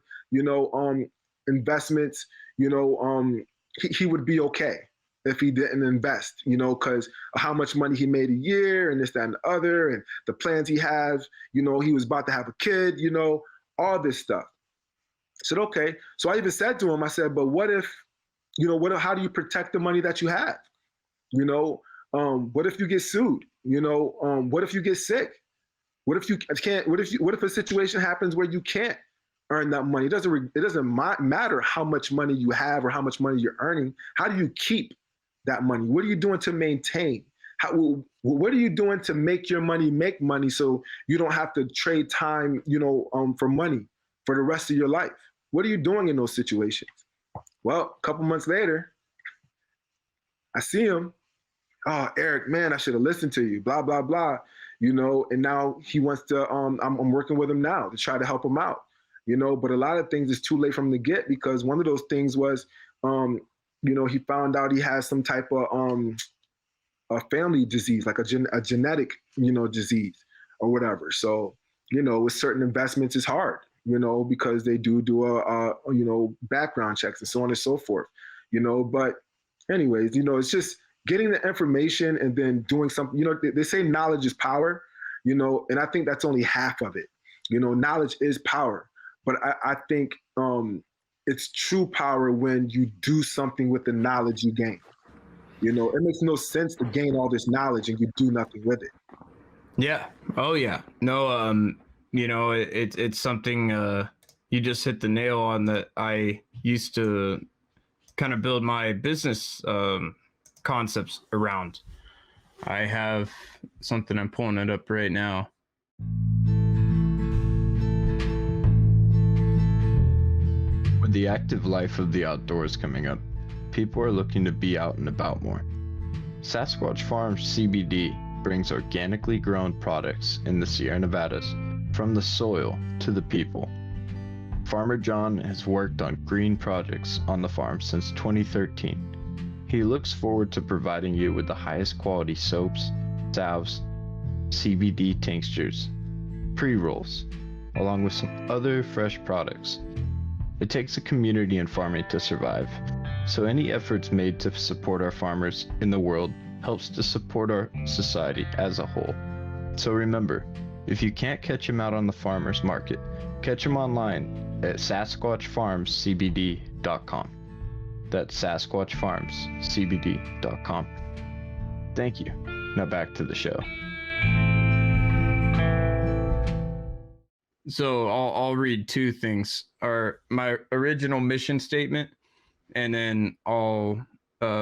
investments, he would be okay if he didn't invest, because how much money he made a year and this, that, and the other, and the plans he has, he was about to have a kid, all this stuff. I said, okay. So I even said to him, I said, but what if, how do you protect the money that you have? What if you get sued? What if you get sick? What if you can't, what if a situation happens where you can't earn that money? It doesn't matter how much money you have or how much money you're earning. How do you keep that money? What are you doing to maintain? What are you doing to make your money make money so you don't have to trade time, for money for the rest of your life? What are you doing in those situations? Well, a couple months later, I see him. Oh, Eric, man, I should have listened to you, blah, blah, blah, and now he wants to, I'm working with him now to try to help him out, but a lot of things is too late for him to get, because one of those things was, he found out he has some type of a family disease, like a genetic, disease or whatever. So, with certain investments, it's hard, because they do a background checks and so on and so forth, but anyways, it's just getting the information and then doing something. They say knowledge is power, and I think that's only half of it. Knowledge is power, but I think it's true power when you do something with the knowledge you gain. It makes no sense to gain all this knowledge and you do nothing with it. Yeah. Oh yeah. No, it's something you just hit the nail on that I used to kind of build my business concepts around. I have something, I'm pulling it up right now. With the active life of the outdoors coming up, people are looking to be out and about more. Sasquatch Farms CBD brings organically grown products in the Sierra Nevadas, from the soil to the people. Farmer John has worked on green projects on the farm since 2013. He looks forward to providing you with the highest quality soaps, salves, CBD tinctures, pre-rolls, along with some other fresh products. It takes a community in farming to survive, so any efforts made to support our farmers in the world helps to support our society as a whole. So remember, if you can't catch him out on the farmer's market, catch him online at SasquatchFarmsCBD.com. That's SasquatchFarmsCBD.com. Thank you. Now back to the show. So I'll read two things: my original mission statement, and then I'll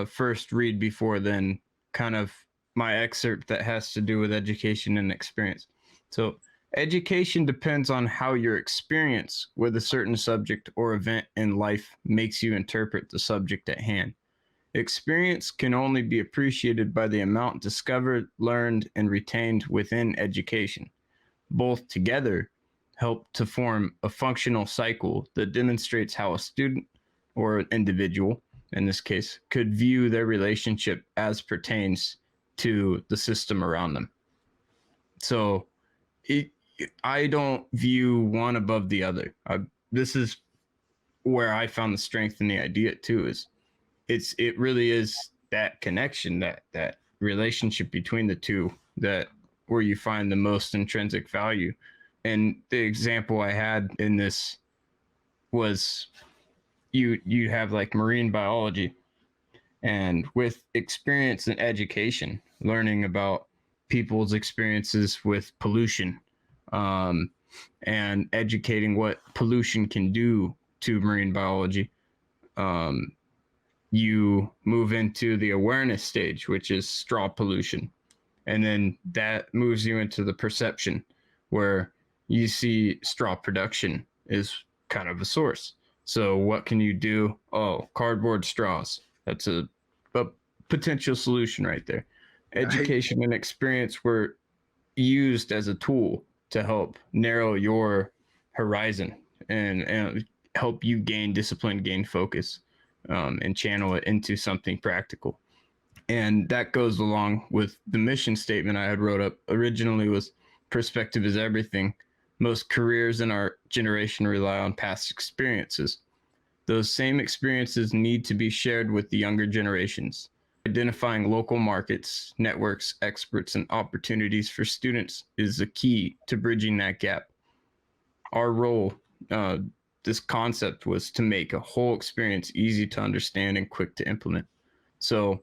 first read before then kind of my excerpt that has to do with education and experience. So education depends on how your experience with a certain subject or event in life makes you interpret the subject at hand. Experience can only be appreciated by the amount discovered, learned, and retained within education. Both together help to form a functional cycle that demonstrates how a student or an individual, in this case, could view their relationship as pertains to the system around them. So I don't view one above the other. This is where I found the strength in the idea too, is it really is that connection, that relationship between the two, that where you find the most intrinsic value. And the example I had in this was you have like marine biology, and with experience and education, learning about people's experiences with pollution, and educating what pollution can do to marine biology, you move into the awareness stage, which is straw pollution. And then that moves you into the perception, where you see straw production is kind of a source. So what can you do? Oh, cardboard straws. That's a potential solution right there. Education and experience were used as a tool to help narrow your horizon and help you gain discipline, gain focus, and channel it into something practical. And that goes along with the mission statement I had wrote up originally, was perspective is everything. Most careers in our generation rely on past experiences. Those same experiences need to be shared with the younger generations. Identifying local markets, networks, experts, and opportunities for students is the key to bridging that gap. Our role, this concept, was to make a whole experience easy to understand and quick to implement. So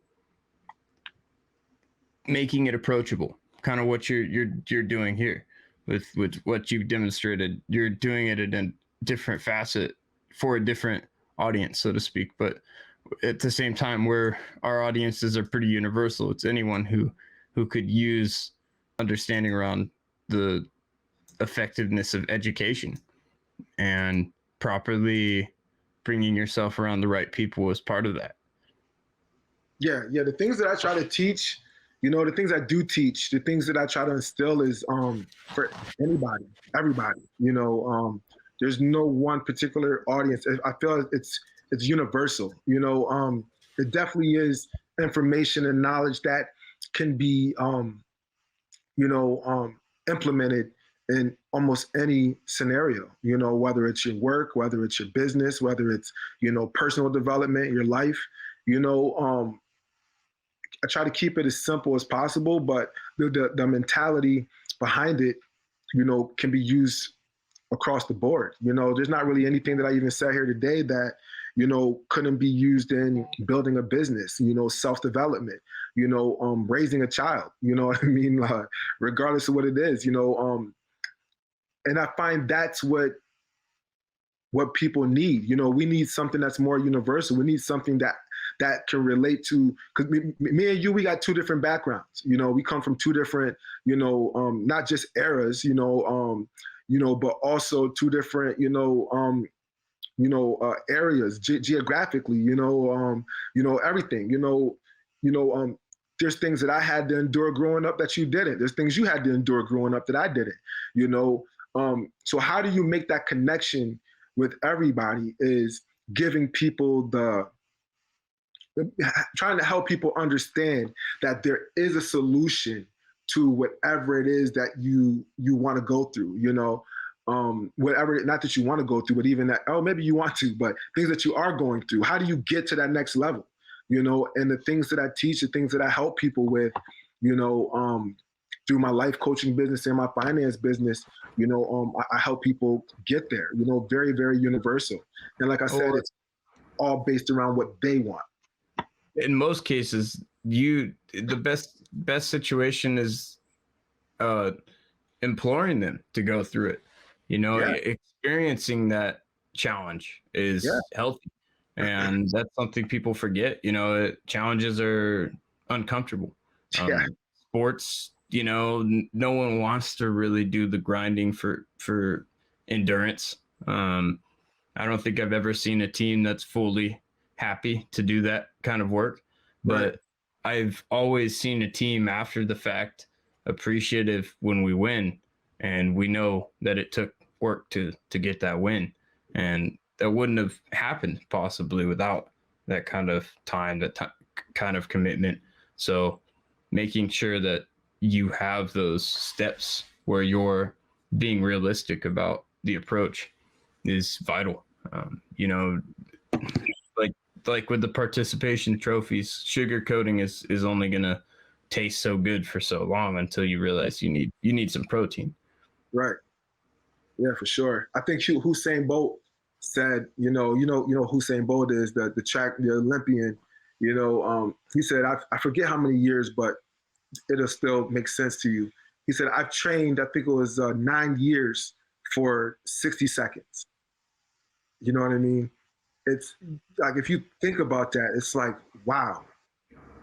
making it approachable, kind of what you're doing here with what you've demonstrated. You're doing it in a different facet for a different audience, so to speak, but at the same time, where our audiences are pretty universal. It's anyone who could use understanding around the effectiveness of education, and properly bringing yourself around the right people as part of that. Yeah. The things that I try to teach, the things I do teach, the things that I try to instill is for anybody, everybody. There's no one particular audience. I feel it's universal. It definitely is information and knowledge that can be implemented in almost any scenario, whether it's your work, whether it's your business, whether it's, personal development, your life. I try to keep it as simple as possible, but the mentality behind it, can be used across the board. There's not really anything that I even said here today that, couldn't be used in building a business, self-development, raising a child, what I mean? Regardless of what it is, and I find that's what people need. We need something that's more universal. We need something that can relate to, because me and you, we got two different backgrounds. We come from two different, not just eras, but also two different, areas geographically, everything, there's things that I had to endure growing up that you didn't. There's things you had to endure growing up that I didn't, so how do you make that connection with everybody is giving people trying to help people understand that there is a solution to whatever it is that you want to go through, whatever, not that you want to go through, but even that, maybe you want to, but things that you are going through, how do you get to that next level, and the things that I teach, the things that I help people with, through my life coaching business and my finance business, I help people get there, very, very universal. And like I said, it's all based around what they want. In most cases, the best situation is imploring them to go through it. Experiencing that challenge is healthy, and that's something people forget. Challenges are uncomfortable. Sports, no one wants to really do the grinding for endurance. I don't think I've ever seen a team that's fully happy to do that kind of work, but I've always seen a team after the fact appreciative when we win, and we know that it took work to get that win, and that wouldn't have happened possibly without that kind of time, kind of commitment. So making sure that you have those steps where you're being realistic about the approach is vital. You know, like with the participation trophies, sugarcoating is only gonna taste so good for so long until you realize you need some protein. Right. Yeah, for sure. I think Usain Bolt said, Usain Bolt is the Olympian. He said, I forget how many years, but it'll still make sense to you. He said, I've trained, I think it was 9 years for 60 seconds. You know what I mean? It's like, if you think about that, it's like, wow.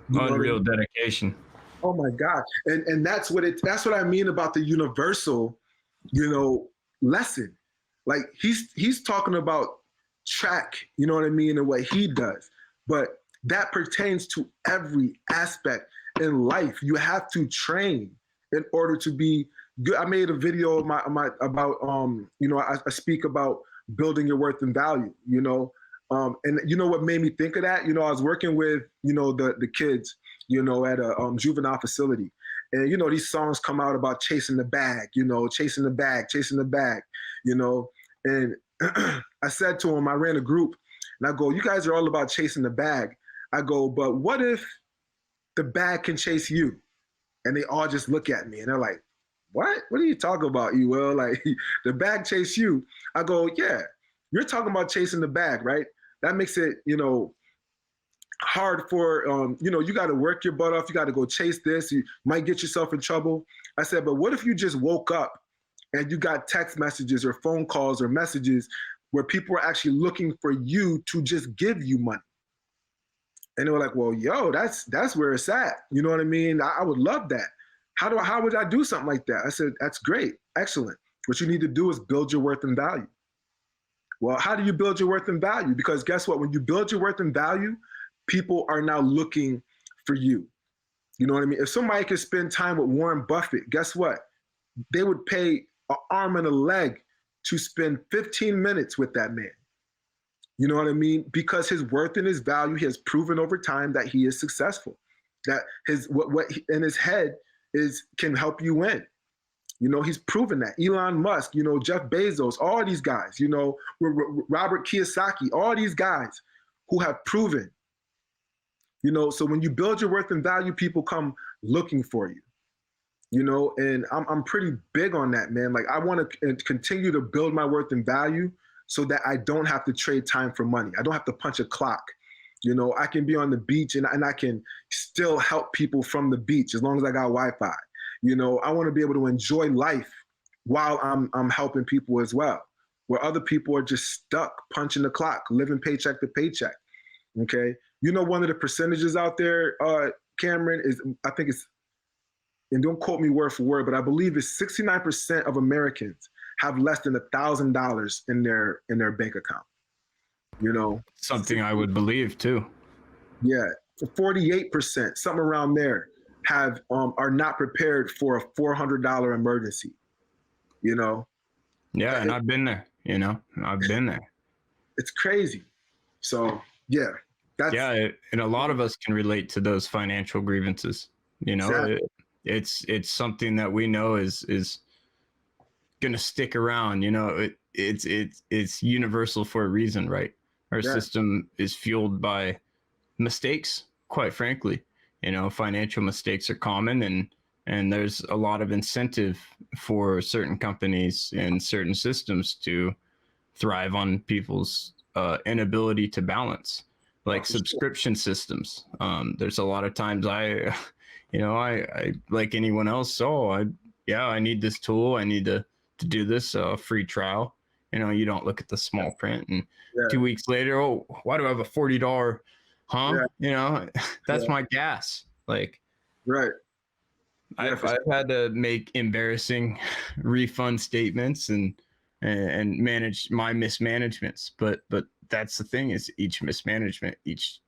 Unreal dedication. Oh my God. And that's what I mean about the universal, lesson. Like he's talking about track, you know what I mean, and what he does. But that pertains to every aspect in life. You have to train in order to be good. I made a video of about I speak about building your worth and value, and you know what made me think of that? I was working with, the kids, at a juvenile facility. And, these songs come out about chasing the bag, chasing the bag, chasing the bag, and I said to him, I ran a group and I go, you guys are all about chasing the bag. I go, but what if the bag can chase you? And they all just look at me and they're like, what are you talking about, you will? Like, the bag chase you? I go, yeah, you're talking about chasing the bag, right? That makes it, hard for, you got to work your butt off. You got to go chase this. You might get yourself in trouble. I said, but what if you just woke up and you got text messages or phone calls or messages where people are actually looking for you to just give you money? And they were like, well, yo, that's where it's at. You know what I mean? I would love that. How would I do something like that? I said, that's great. Excellent. What you need to do is build your worth and value. Well, how do you build your worth and value? Because guess what? When you build your worth and value, people are now looking for you. You know what I mean? If somebody could spend time with Warren Buffett, guess what? They would pay an arm and a leg to spend 15 minutes with that man. You know what I mean? Because his worth and his value, he has proven over time that he is successful, that what in his head can help you win. He's proven that. Elon Musk, Jeff Bezos, all these guys, Robert Kiyosaki, all these guys who have proven, so when you build your worth and value, people come looking for you, and I'm pretty big on that, man. Like, I want to continue to build my worth and value so that I don't have to trade time for money. I don't have to punch a clock. I can be on the beach and I can still help people from the beach as long as I got Wi-Fi. I want to be able to enjoy life while I'm helping people as well, where other people are just stuck punching the clock, living paycheck to paycheck. Okay. One of the percentages out there, Cameron, is, I think it's, and don't quote me word for word, but I believe it's 69% of Americans have less than $1,000 in their bank account. Something I would believe too. Yeah. 48%, something around there, are not prepared for a $400 emergency. Yeah, and I've been there. I've been there. It's crazy. So yeah, and a lot of us can relate to those financial grievances. Exactly. It's something that we know is gonna stick around. It's universal for a reason, right? Our system is fueled by mistakes, quite frankly. Financial mistakes are common, and there's a lot of incentive for certain companies and certain systems to thrive on people's inability to balance, like subscription systems. There's a lot of times I like anyone else. I need this tool. I need to do this free trial. You don't look at the small print, and 2 weeks later, why do I have a $40? That's my gas. Like, right. I've had to make embarrassing refund statements and manage my mismanagements. But that's the thing, is each mismanagement, each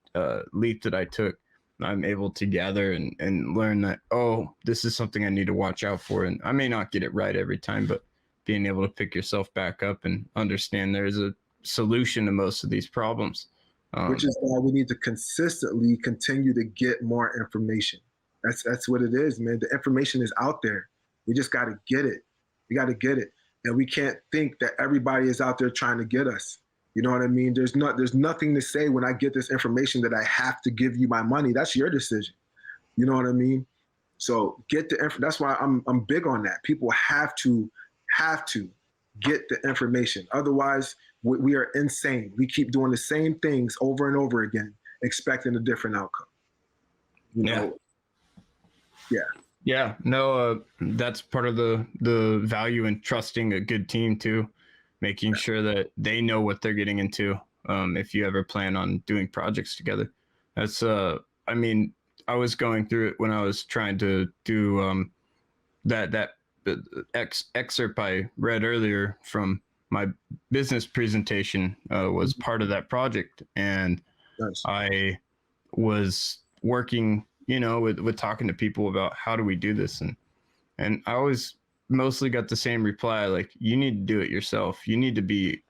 leap that I took, I'm able to gather and learn that, this is something I need to watch out for. And I may not get it right every time, but being able to pick yourself back up and understand there's a solution to most of these problems. Which is why we need to consistently continue to get more information. That's what it is, man. The information is out there. We just got to get it. We got to get it. And we can't think that everybody is out there trying to get us. You know what I mean? There's nothing to say when I get this information that I have to give you my money. That's your decision. You know what I mean? So get the info. That's why I'm big on that. People have to get the information. Otherwise, we are insane. We keep doing the same things over and over again, expecting a different outcome. You know? Yeah. No, that's part of the value in trusting a good team too, making sure that they know what they're getting into. If you ever plan on doing projects together, that's I mean, I was going through it when I was trying to do that excerpt I read earlier from my business presentation was part of that project, and Nice. I was working, with talking to people about how do we do this, and I always mostly got the same reply, like, you need to do it yourself. You need to be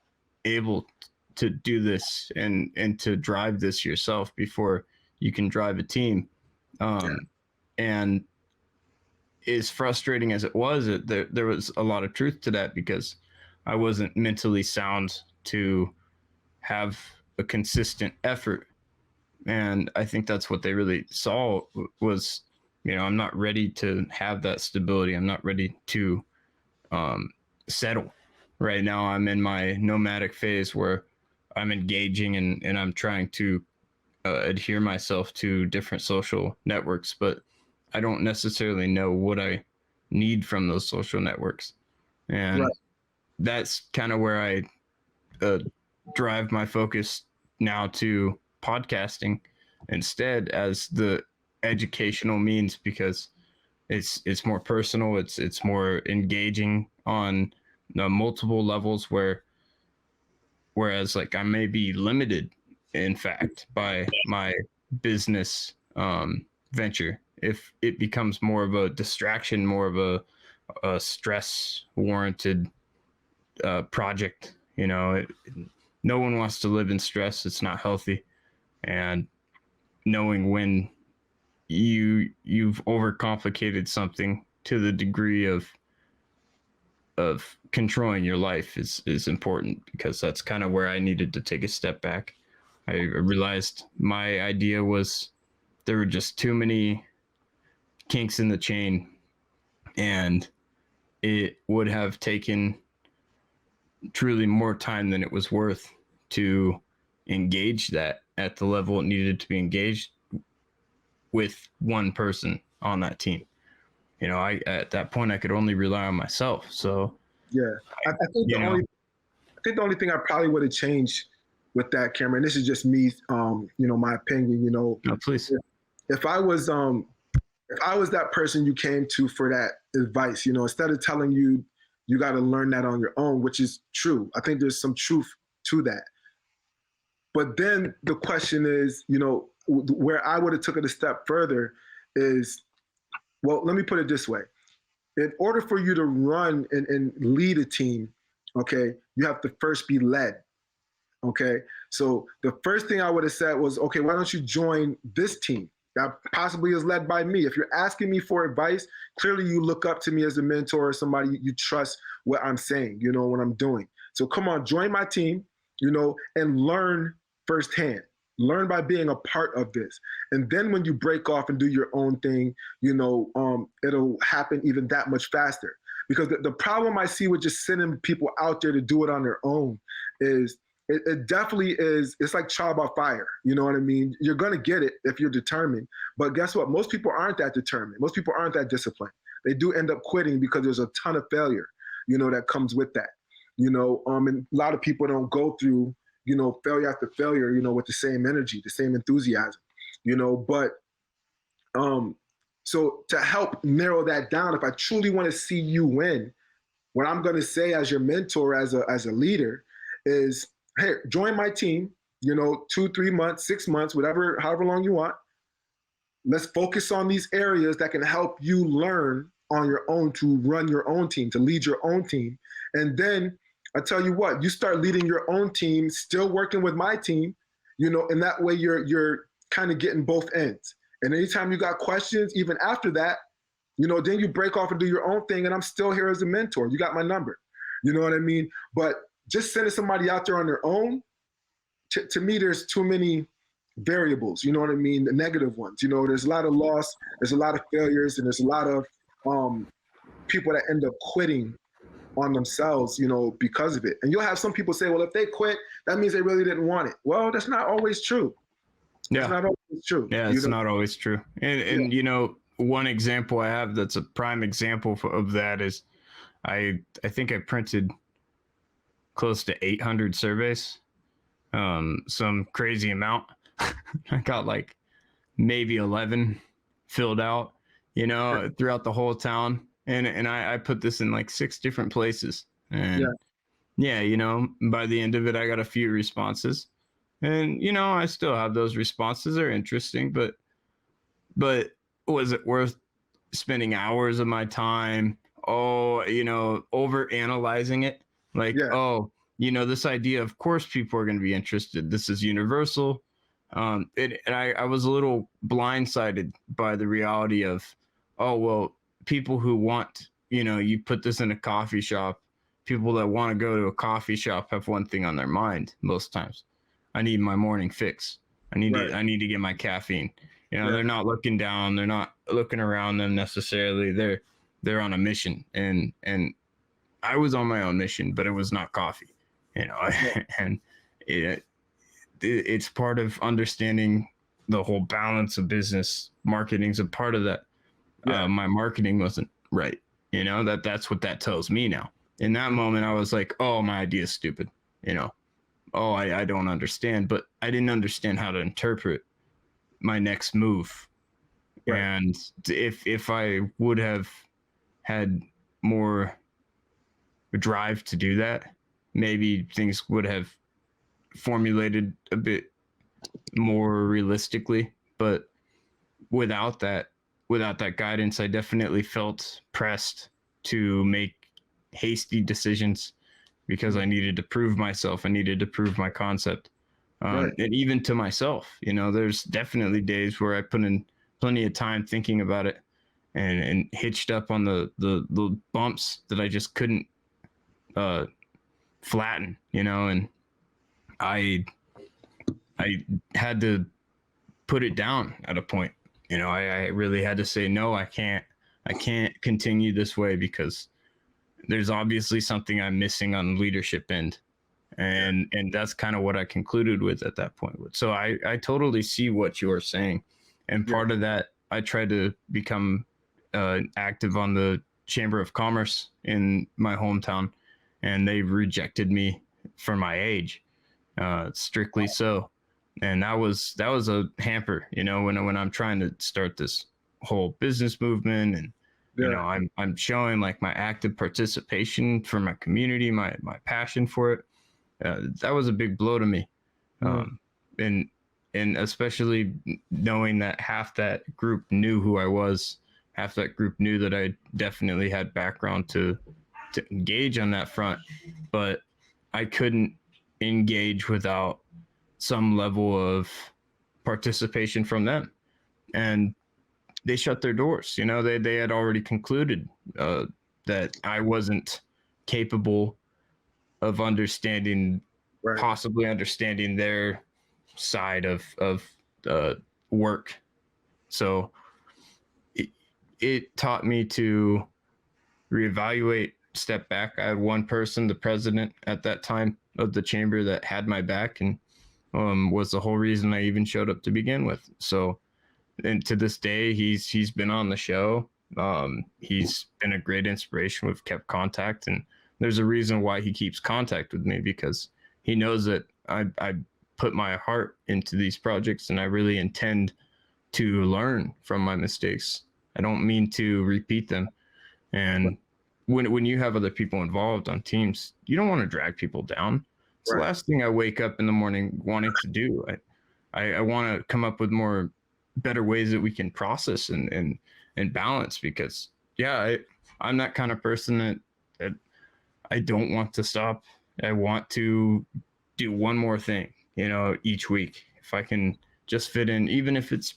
able to do this and to drive this yourself before you can drive a team. And as frustrating as it was, there was a lot of truth to that, because I wasn't mentally sound to have a consistent effort. And I think that's what they really saw was, I'm not ready to have that stability. I'm not ready to settle. Right now, I'm in my nomadic phase where I'm engaging and I'm trying to adhere myself to different social networks, but I don't necessarily know what I need from those social networks. And that's kind of where I drive my focus now to podcasting instead as the educational means, because it's more personal, it's more engaging on multiple levels, whereas like I may be limited, in fact, by my business venture. If it becomes more of a distraction, more of a stress warranted project, no one wants to live in stress. It's not healthy. And knowing when you've overcomplicated something to the degree of controlling your life is important, because that's kind of where I needed to take a step back. I realized my idea was there were just too many kinks in the chain, and it would have taken truly more time than it was worth to engage that at the level it needed to be engaged with one person on that team. I at that point I could only rely on myself. So I think the only thing I probably would have changed with that, Cameron, this is just me, my opinion, No, please. if I was that person you came to for that advice, instead of telling you got to learn that on your own, which is true. I think there's some truth to that. But then the question is, where I would have took it a step further is, well, let me put it this way. In order for you to run and lead a team, okay, you have to first be led. Okay. So the first thing I would have said was, okay, why don't you join this team that possibly is led by me? If you're asking me for advice, clearly you look up to me as a mentor or somebody you trust what I'm saying, what I'm doing. So come on, join my team, and learn firsthand. Learn by being a part of this. And then when you break off and do your own thing, it'll happen even that much faster. Because the problem I see with just sending people out there to do it on their own is it definitely is, it's like trial by fire. You know what I mean? You're going to get it if you're determined. But guess what? Most people aren't that determined. Most people aren't that disciplined. They do end up quitting because there's a ton of failure, that comes with that. And a lot of people don't go through, failure after failure, with the same energy, the same enthusiasm, but so to help narrow that down, if I truly want to see you win, what I'm going to say as your mentor, as a leader is, hey, join my team, 2, 3 months, 6 months, however long you want. Let's focus on these areas that can help you learn on your own to run your own team, to lead your own team. And then I tell you what, you start leading your own team, still working with my team, and that way you're kind of getting both ends. And anytime you got questions, even after that, then you break off and do your own thing, and I'm still here as a mentor. You got my number. You know what I mean? But just sending somebody out there on their own, to me, there's too many variables. You know what I mean? The negative ones. There's a lot of loss, there's a lot of failures, and there's a lot of people that end up quitting on themselves, because of it. And you'll have some people say, well, if they quit, that means they really didn't want it. Well, that's not always true. Yeah. It's not always true. Yeah, it's not always true. And one example I have that's a prime example of that is I think I printed close to 800 surveys, some crazy amount. I got like maybe 11 filled out, throughout the whole town. And I put this in like 6 different places. And by the end of it, I got a few responses. And, I still have those responses. They're interesting, but was it worth spending hours of my time? Over analyzing it. Like, this idea, of course, people are going to be interested. This is universal. And I was a little blindsided by the reality of, people who want, you put this in a coffee shop, people that want to go to a coffee shop have one thing on their mind most times. I need my morning fix. I need to get my caffeine. They're not looking down. They're not looking around them necessarily. They're on a mission. And I was on my own mission, but it was not coffee, and it's part of understanding the whole balance of business. Marketing's a part of that. My marketing wasn't right. That's what that tells me now. In that moment, I was like, oh, my idea is stupid. I don't understand, but I didn't understand how to interpret my next move. Right. And if I would have had more drive to do that, maybe things would have formulated a bit more realistically. But without that guidance, I definitely felt pressed to make hasty decisions because I needed to prove myself. I needed to prove my concept. And even to myself, there's definitely days where I put in plenty of time thinking about it and hitched up on the bumps that I just couldn't flatten, and I had to put it down at a point. I really had to say, no, I can't continue this way because there's obviously something I'm missing on the leadership end. And that's kind of what I concluded with at that point. So I totally see what you're saying. And part of that, I tried to become active on the Chamber of Commerce in my hometown, and they rejected me for my age, strictly so. And that was a hamper, when I'm trying to start this whole business movement, and I'm showing like my active participation for my community, my passion for it. That was a big blow to me. And especially knowing that half that group knew who I was, half that group knew that I definitely had background to engage on that front, but I couldn't engage without some level of participation from them. And they shut their doors. They had already concluded that I wasn't capable of understanding, possibly understanding their side of work. So it taught me to reevaluate, step back. I had one person, the president at that time of the chamber, that had my back and was the whole reason I even showed up to begin with. So, and to this day, he's been on the show. He's been a great inspiration. We've kept contact, and there's a reason why he keeps contact with me, because he knows that I put my heart into these projects and I really intend to learn from my mistakes. I don't mean to repeat them. And when you have other people involved on teams, you don't want to drag people down. It's the last thing I wake up in the morning wanting to do. I want to come up with better ways that we can process and balance, because I'm that kind of person that I don't want to stop. I want to do one more thing, each week. If I can just fit in, even if it's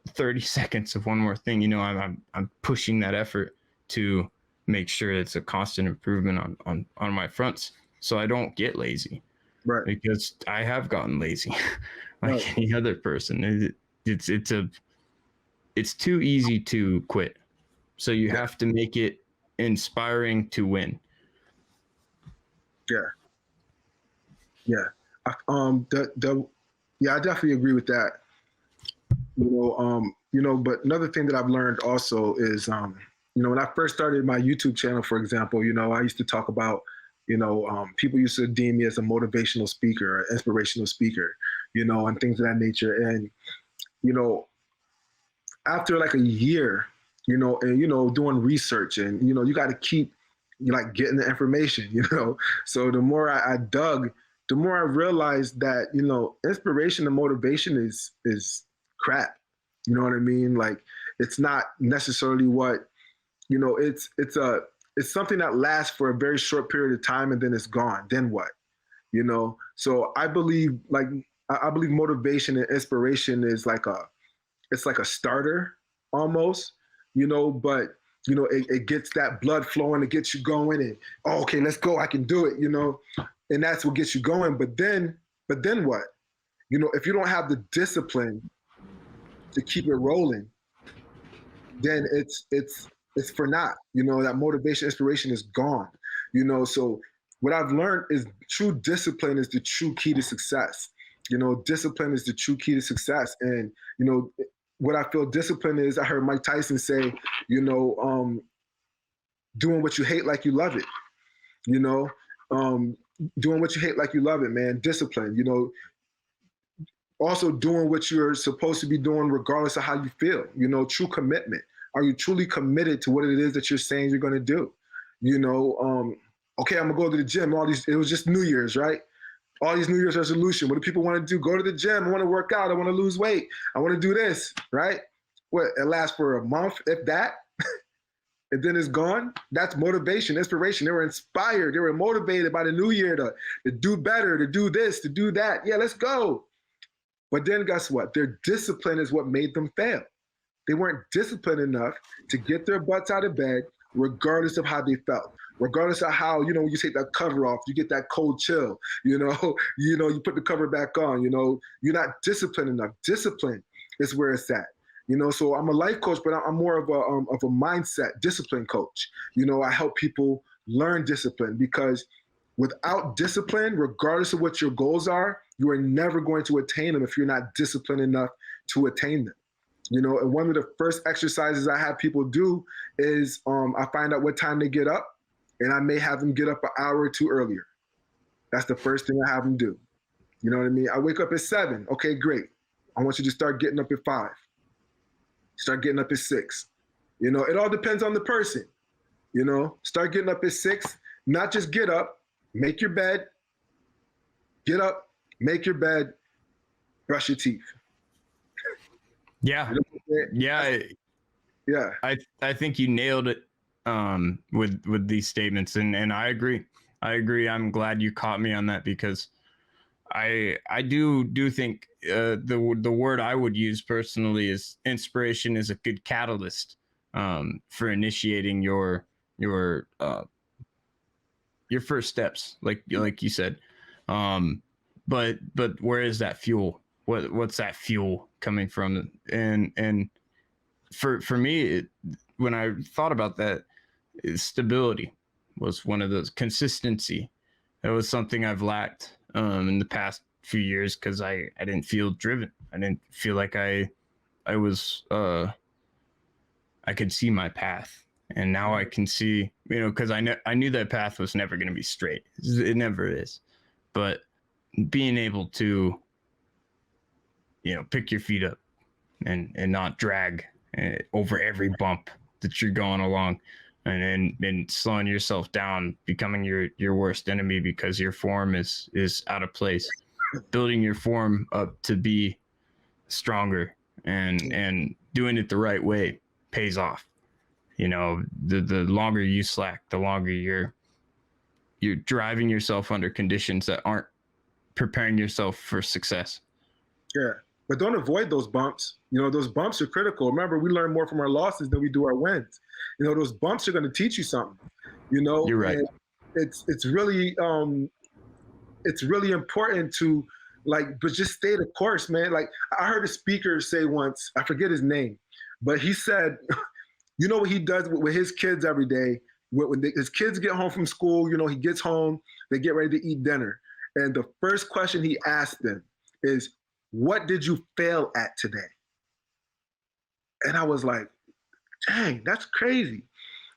30 seconds of one more thing, I'm pushing that effort to make sure it's a constant improvement on my fronts, so I don't get lazy. Right. Because I have gotten lazy, like Right. any other person. It's too easy to quit, so you have to make it inspiring to win. Yeah. Yeah. Yeah, I definitely agree with that. But another thing that I've learned also is, when I first started my YouTube channel, for example, I used to talk about, people used to deem me as a motivational speaker, or inspirational speaker, and things of that nature. And, after like a year, and, doing research, and, you got to keep like getting the information, So the more I dug, the more I realized that, inspiration and motivation is crap. You know what I mean? Like, it's not necessarily what, it's something that lasts for a very short period of time, and then it's gone. Then what? So I believe motivation and inspiration is it's like a starter almost, but it gets that blood flowing, it gets you going, and okay, let's go, I can do it, and that's what gets you going. But then what? If you don't have the discipline to keep it rolling, then it's for naught. That motivation, inspiration is gone. So what I've learned is true discipline is the true key to success. Discipline is the true key to success. And what I feel discipline is, I heard Mike Tyson say, doing what you hate like you love it. Doing what you hate like you love it, man. Discipline. Also doing what you're supposed to be doing regardless of how you feel. True commitment. Are you truly committed to what it is that you're saying you're going to do? Okay, I'm gonna go to the gym. It was just New Year's, right? All these New Year's resolution. What do people want to do? Go to the gym. I want to work out. I want to lose weight. I want to do this, right? What, it lasts for a month, if that, and then it's gone. That's motivation, inspiration. They were inspired. They were motivated by the new year to do better, to do this, to do that. Yeah, let's go. But then guess what? Their discipline is what made them fail. They weren't disciplined enough to get their butts out of bed, regardless of how they felt. Regardless of how, when you take that cover off, you get that cold chill, you put the cover back on, you're not disciplined enough. Discipline is where it's at. So I'm a life coach, but I'm more of a mindset discipline coach. I help people learn discipline, because without discipline, regardless of what your goals are, you are never going to attain them if you're not disciplined enough to attain them. And one of the first exercises I have people do is I find out what time they get up, and I may have them get up an hour or two earlier. That's the first thing I have them do. You know what I mean? I wake up at 7. Okay, great. I want you to start getting up at 5. Start getting up at 6. It all depends on the person. Start getting up at 6. Not just get up, make your bed, get up, make your bed, brush your teeth. Yeah. Yeah. Yeah. I think you nailed it with these statements, and I agree. I'm glad you caught me on that, because I do think the word I would use personally is inspiration is a good catalyst for initiating your first steps, like you said. But where is that fuel? What's that fuel coming from? And for me, when I thought about that, stability was one of those. Consistency, that was something I've lacked in the past few years, because I didn't feel driven. I didn't feel like I was I could see my path, and now I can see, because I knew that path was never going to be straight. It never is. But being able to pick your feet up and not drag over every bump that you're going along, and slowing yourself down, becoming your worst enemy because your form is out of place. Building your form up to be stronger and doing it the right way pays off. The longer you slack, the longer you're driving yourself under conditions that aren't preparing yourself for success. Yeah. But don't avoid those bumps. You know, those bumps are critical. Remember, we learn more from our losses than we do our wins. You know, those bumps are going to teach you something. You know, You're right. And it's really important to but just stay the course, man. Like I heard a speaker say once, I forget his name, but he said, you know what he does with his kids every day? When his kids get home from school, you know, he gets home, they get ready to eat dinner. And the first question he asked them is, what did you fail at today? And I was like, dang, that's crazy.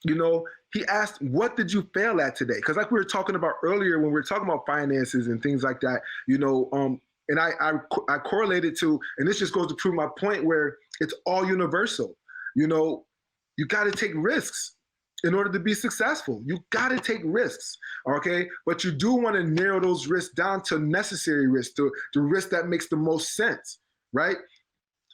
You know, he asked, what did you fail at today? Because like we were talking about earlier when we were talking about finances and things like that, you know, and I correlated to, and this just goes to prove my point where it's all universal. You know, you got to take risks in order to be successful. You got to take risks, okay? But you do want to narrow those risks down to necessary risks, to risk that makes the most sense, right?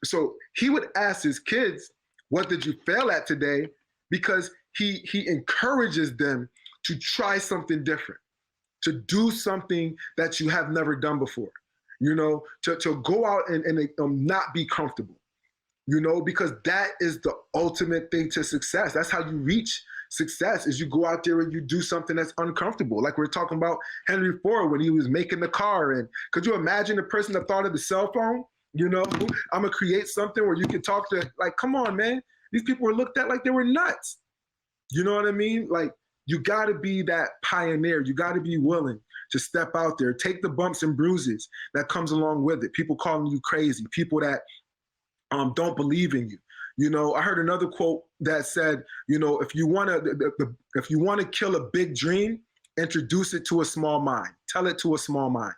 So he would ask his kids, what did you fail at today? Because he encourages them to try something different, to do something that you have never done before, you know, to go out and not be comfortable, you know, because that is the ultimate thing to success. That's how you reach success, is you go out there and you do something that's uncomfortable. Like we're talking about Henry Ford when he was making the car. And could you imagine the person that thought of the cell phone? You know, I'm gonna create something where you can talk to, like, come on, man. These people were looked at like they were nuts. You know what I mean? Like, you gotta be that pioneer. You gotta be willing to step out there, take the bumps and bruises that comes along with it. People calling you crazy, people that don't believe in you. You know, I heard another quote that said, you know, if you want to kill a big dream, introduce it to a small mind. Tell it to a small mind.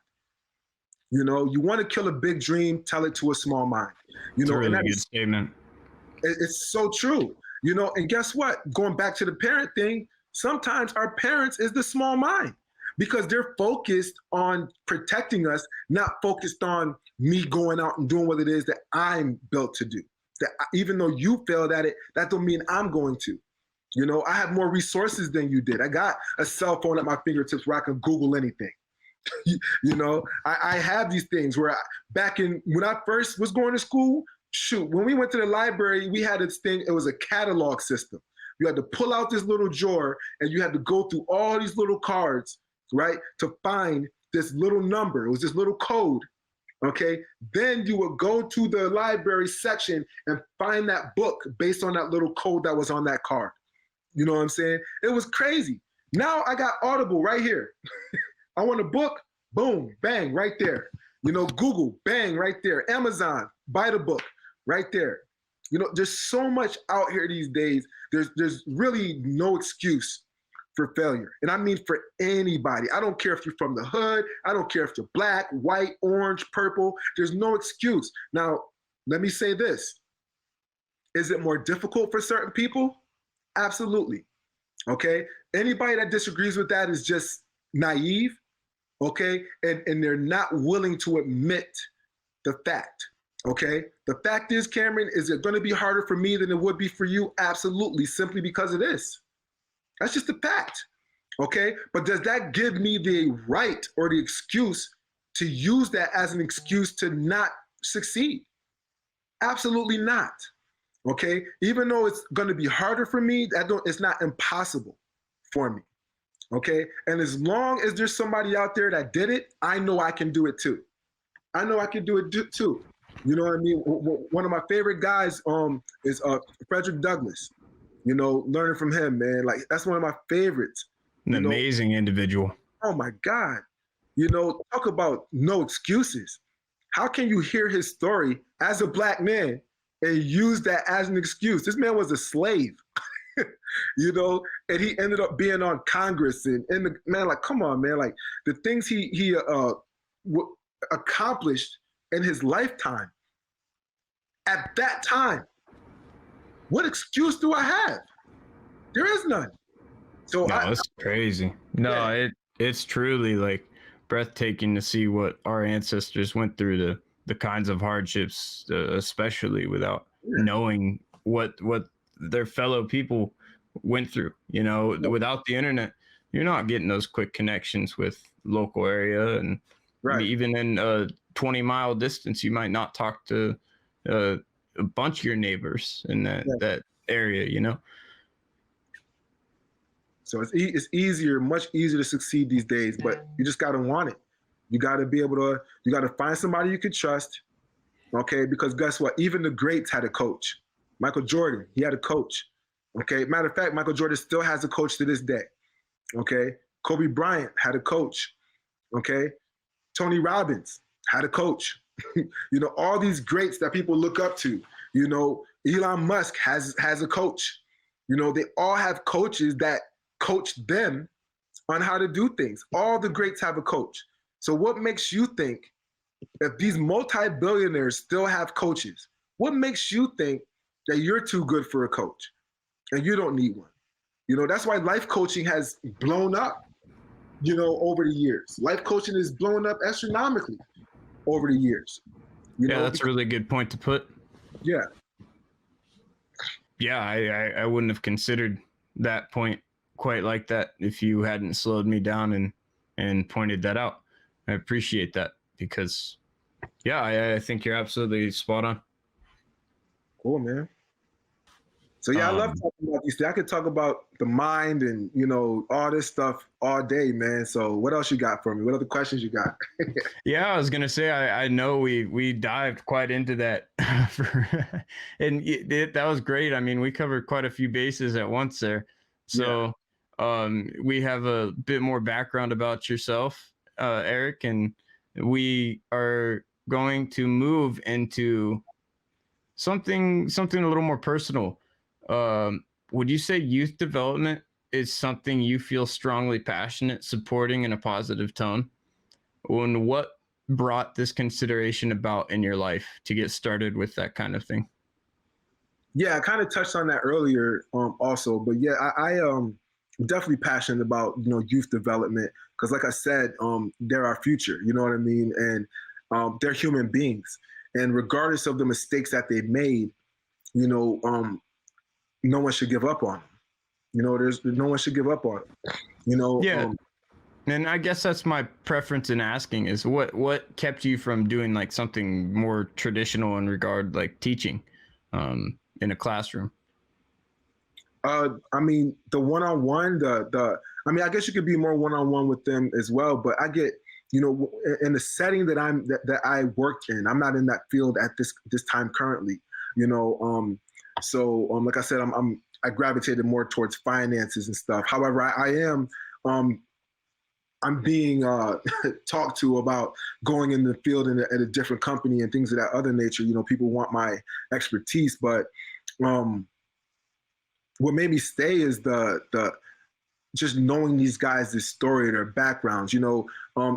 You know, you want to kill a big dream, tell it to a small mind. You know, a really good statement. It's so true. You know, and guess what? Going back to the parent thing, sometimes our parents is the small mind because they're focused on protecting us, not focused on me going out and doing what it is that I'm built to do. That even though you failed at it, that don't mean I'm going to. You know, I have more resources than you did. I got a cell phone at my fingertips where I can Google anything. You know, I have these things where when I first was going to school, when we went to the library, we had this thing, it was a catalog system. You had to pull out this little drawer and you had to go through all these little cards, right, to find this little number. It was this little code. Okay, then you would go to the library section and find that book based on that little code that was on that card. You know what I'm saying? It was crazy. Now I got Audible right here. I want a book, boom, bang, right there. You know, Google, bang, right there. Amazon, buy the book, right there. You know, there's so much out here these days. There's really no excuse for failure. And I mean for anybody. I don't care if you're from the hood. I don't care if you're black, white, orange, purple. There's no excuse. Now, let me say this. Is it more difficult for certain people? Absolutely. Okay? Anybody that disagrees with that is just naive, okay? And they're not willing to admit the fact, okay? The fact is, Cameron, is it going to be harder for me than it would be for you? Absolutely, simply because it is. That's just a fact, okay? But does that give me the right or the excuse to use that as an excuse to not succeed? Absolutely not, okay? Even though it's going to be harder for me, it's not impossible for me, okay? And as long as there's somebody out there that did it, I know I can do it too. I know I can do it too. You know what I mean? One of my favorite guys is Frederick Douglass. You know, learning from him, man. Like, that's one of my favorites. An amazing individual. Oh, my God. You know, talk about no excuses. How can you hear his story as a black man and use that as an excuse? This man was a slave, you know, and he ended up being on Congress. And man, like, come on, man. Like, the things he accomplished in his lifetime at that time. What excuse do I have? There is none. So it's crazy. No, yeah. It's truly like breathtaking to see what our ancestors went through, the kinds of hardships, especially without knowing what their fellow people went through. You know, without the internet, you're not getting those quick connections with local area, and Right. even in a 20-mile distance, you might not talk to a bunch of your neighbors in that area, you know? So it's easier, much easier to succeed these days, but you just got to want it. You got to be able to, you got to find somebody you can trust. Okay. Because guess what? Even the greats had a coach. Michael Jordan, he had a coach. Okay. Matter of fact, Michael Jordan still has a coach to this day. Okay. Kobe Bryant had a coach. Okay. Tony Robbins had a coach. You know, all these greats that people look up to, you know, Elon Musk has a coach. You know, they all have coaches that coach them on how to do things. All the greats have a coach. So what makes you think, if these multi-billionaires still have coaches, what makes you think that you're too good for a coach and you don't need one? You know, that's why life coaching has blown up, you know, over the years. Life coaching is blown up astronomically over the years. You know, that's a really good point to put. Yeah. Yeah, I wouldn't have considered that point quite like that if you hadn't slowed me down and pointed that out. I appreciate that because, yeah, I think you're absolutely spot on. Cool, man. So yeah, I love talking about these things. I could talk about the mind and, you know, all this stuff all day, man. So what else you got for me? What other questions you got? Yeah, I was gonna say I know we dived quite into that, and that was great. I mean, we covered quite a few bases at once there. So we have a bit more background about yourself, Eric, and we are going to move into something a little more personal. Would you say youth development is something you feel strongly passionate supporting in a positive tone? And what brought this consideration about in your life to get started with that kind of thing? Yeah, I kind of touched on that earlier, also, but yeah, I definitely passionate about, you know, youth development because, like I said, they're our future. You know what I mean? And they're human beings, and regardless of the mistakes that they made, you know, no one should give up on them. You know, there's no one should give up on them. You know. Yeah. And I guess that's my preference in asking is what kept you from doing like something more traditional in regard like teaching in a classroom? I mean, the one-on-one, I mean, I guess you could be more one-on-one with them as well, but I get, you know, in the setting that I worked in, I'm not in that field at this time currently, you know. So like I said, I gravitated more towards finances and stuff. However, I am I'm being talked to about going in the field at a different company and things of that other nature. You know, people want my expertise, but what made me stay is the just knowing these guys, this story, their backgrounds. You know,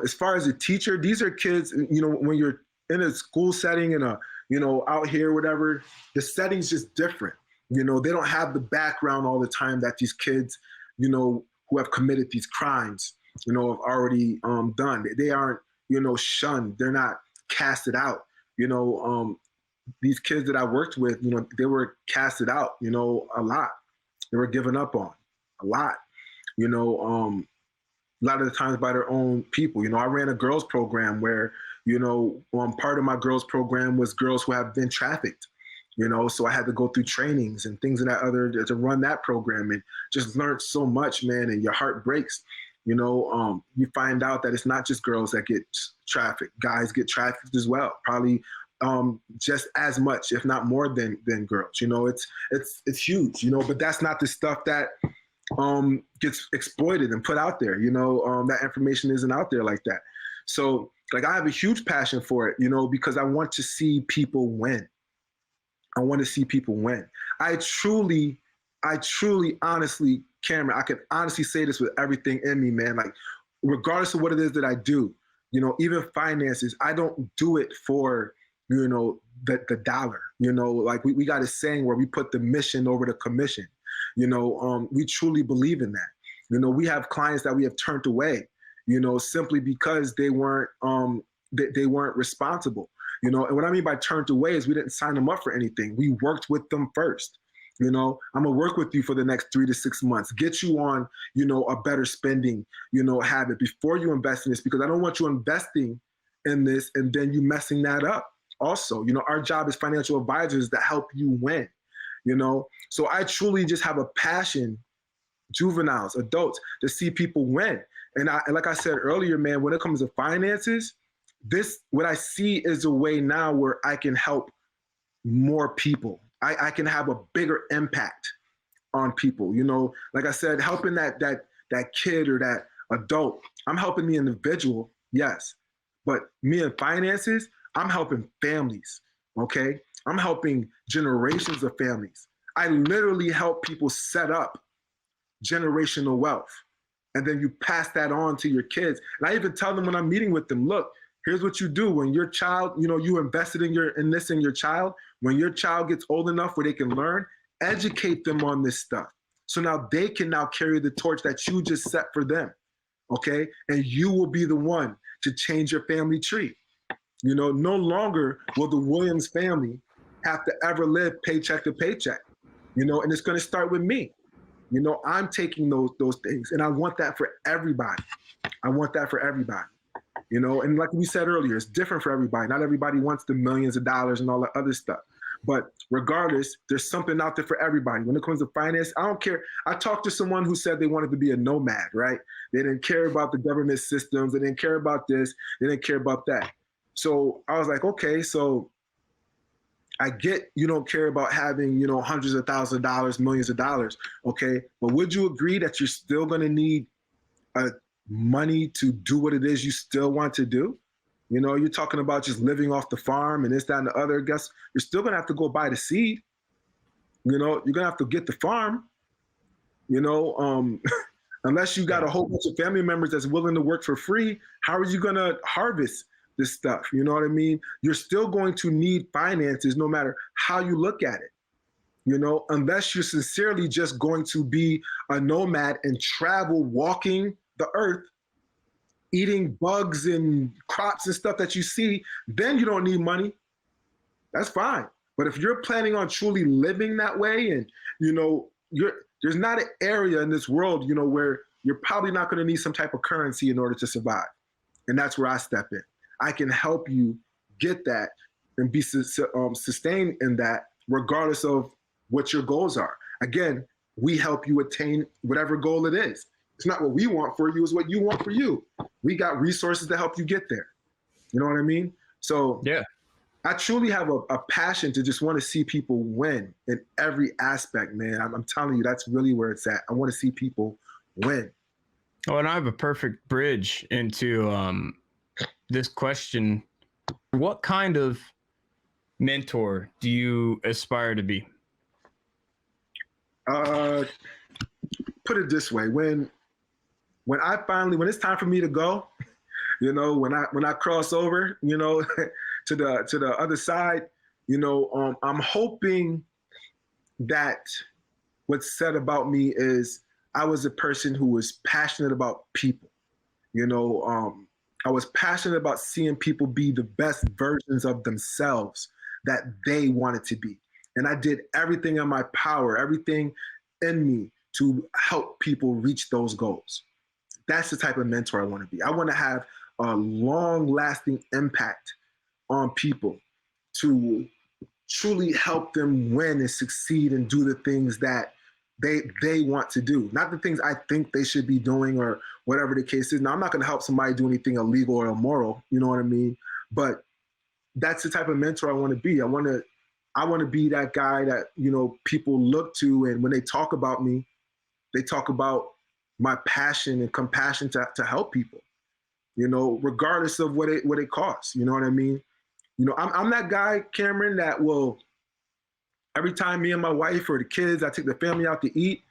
as far as a teacher, these are kids. You know, when you're in a school setting and you know, out here, whatever, the setting's just different. You know, they don't have the background all the time that these kids, you know, who have committed these crimes, you know, have already done. They aren't, you know, shunned. They're not casted out. You know, these kids that I worked with, you know, they were casted out, you know, a lot. They were given up on a lot, you know, a lot of the times by their own people. You know, I ran a girls program where, you know, part of my girls program was girls who have been trafficked. You know, so I had to go through trainings and things of that other to run that program and just learned so much, man. And your heart breaks. You know, you find out that it's not just girls that get trafficked; guys get trafficked as well. Probably just as much, if not more, than girls. You know, it's huge. You know, but that's not the stuff that gets exploited and put out there. You know, that information isn't out there like that. So, like, I have a huge passion for it. You know, because I want to see people win. I want to see people win. I truly, honestly, Cameron, I can honestly say this with everything in me, man. Like, regardless of what it is that I do, you know, even finances, I don't do it for, you know, the dollar. You know, like we got a saying where we put the mission over the commission. You know, we truly believe in that. You know, we have clients that we have turned away, you know, simply because they weren't they weren't responsible. You know, and what I mean by turned away is we didn't sign them up for anything. We worked with them first. You know, I'm gonna work with you for the next 3 to 6 months, get you on, you know, a better spending, you know, habit before you invest in this, because I don't want you investing in this and then you messing that up. Also, you know, our job as financial advisors to help you win, you know. So I truly just have a passion, juveniles, adults, to see people win. And like I said earlier, man, when it comes to finances, this, what I see is a way now where I can help more people. I can have a bigger impact on people. You know, like I said, helping that kid or that adult. I'm helping the individual, yes, but me in finances, I'm helping families. Okay, I'm helping generations of families. I literally help people set up generational wealth, and then you pass that on to your kids. And I even tell them when I'm meeting with them, look, here's what you do when your child, you know, you invested in your child. When your child gets old enough where they can learn, educate them on this stuff. So now they can now carry the torch that you just set for them. Okay. And you will be the one to change your family tree. You know, no longer will the Williams family have to ever live paycheck to paycheck, you know, and it's going to start with me. You know, I'm taking those things, and I want that for everybody. I want that for everybody. You know, and like we said earlier, it's different for everybody. Not everybody wants the millions of dollars and all that other stuff. But regardless, there's something out there for everybody. When it comes to finance, I don't care. I talked to someone who said they wanted to be a nomad, right? They didn't care about the government systems. They didn't care about this. They didn't care about that. So I was like, okay, so I get you don't care about having, you know, hundreds of thousands of dollars, millions of dollars, okay? But would you agree that you're still going to need money to do what it is you still want to do? You know, you're talking about just living off the farm and this, that, and the other. Guess you're still going to have to go buy the seed. You know, you're going to have to get the farm, you know, unless you got a whole bunch of family members that's willing to work for free. How are you going to harvest this stuff? You know what I mean? You're still going to need finances no matter how you look at it, you know, unless you're sincerely just going to be a nomad and travel walking the earth, eating bugs and crops and stuff that you see, then you don't need money. That's fine. But if you're planning on truly living that way, and, you know, there's not an area in this world, you know, where you're probably not going to need some type of currency in order to survive. And that's where I step in. I can help you get that and be sustained in that, regardless of what your goals are. Again, we help you attain whatever goal it is. It's not what we want for you, it's what you want for you. We got resources to help you get there. You know what I mean? So yeah, I truly have a passion to just want to see people win in every aspect, man. I'm telling you, that's really where it's at. I want to see people win. Oh, and I have a perfect bridge into this question. What kind of mentor do you aspire to be? Put it this way, when it's time for me to go, you know, when I cross over, you know, to the other side, you know, I'm hoping that what's said about me is I was a person who was passionate about people. You know, I was passionate about seeing people be the best versions of themselves that they wanted to be. And I did everything in my power, everything in me to help people reach those goals. That's the type of mentor I want to be. I want to have a long-lasting impact on people to truly help them win and succeed and do the things that they want to do, not the things I think they should be doing or whatever the case is. Now, I'm not going to help somebody do anything illegal or immoral, you know what I mean? But that's the type of mentor I want to be. I want to be that guy that, you know, people look to, and when they talk about me, they talk about my passion and compassion to help people, you know, regardless of what it costs. You know what I mean? You know, I'm that guy, Cameron, that will, every time me and my wife or the kids, I take the family out to eat,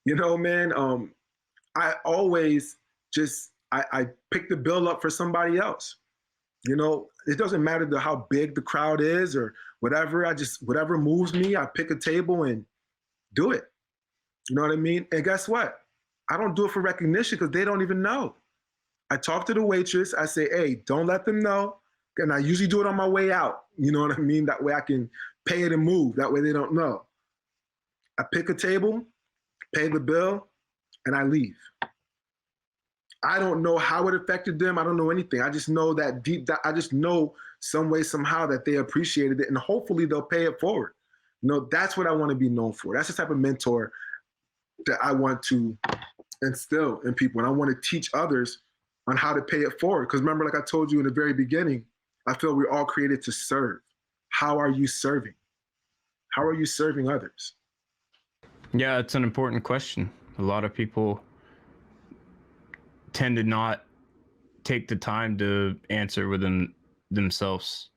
you know, man, I always just, I pick the bill up for somebody else. You know, it doesn't matter how big the crowd is or whatever. Whatever moves me, I pick a table and do it. You know what I mean? And guess what? I don't do it for recognition because they don't even know. I talk to the waitress. I say, hey, don't let them know. And I usually do it on my way out. You know what I mean? That way I can pay it and move. That way they don't know. I pick a table, pay the bill, and I leave. I don't know how it affected them. I don't know anything. I just know that I just know some way, somehow that they appreciated it, and hopefully they'll pay it forward. That's what I want to be known for. That's the type of mentor that I want to instill in people, and I want to teach others on how to pay it forward. Because remember, like I told you in the very beginning, I feel we're all created to serve. How are you serving? How are you serving others? Yeah, it's an important question. A lot of people tend to not take the time to answer within themselves.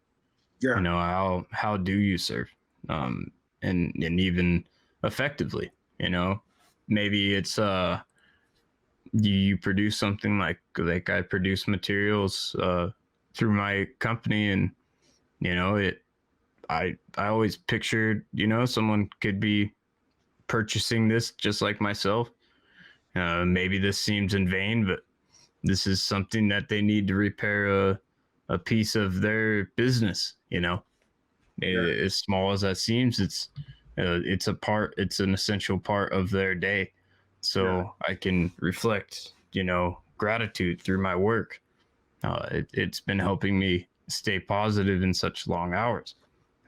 Yeah. How do you serve, and even effectively? Maybe it's you produce something like I produce materials through my company, and it I always pictured someone could be purchasing this just like myself. Maybe this seems in vain, but this is something that they need to repair a piece of their business. As small as that seems, it's an essential part of their day. So I can reflect, gratitude through my work. It's been helping me stay positive in such long hours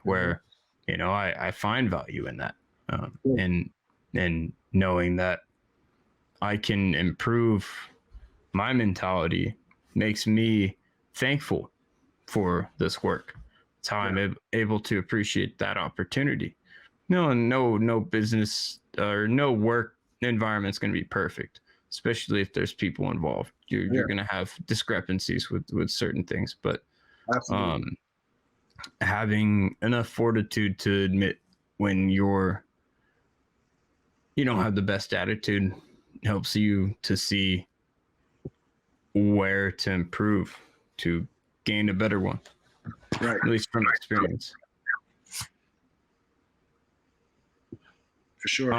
where, I find value in that. And knowing that I can improve my mentality makes me thankful for this work. It's how I'm able to appreciate that opportunity. No business or no work environment is going to be perfect, especially if there's people involved. You're going to have discrepancies with certain things, but having enough fortitude to admit when you don't have the best attitude helps you to see where to improve to gain a better one. Right. At least from experience. For sure.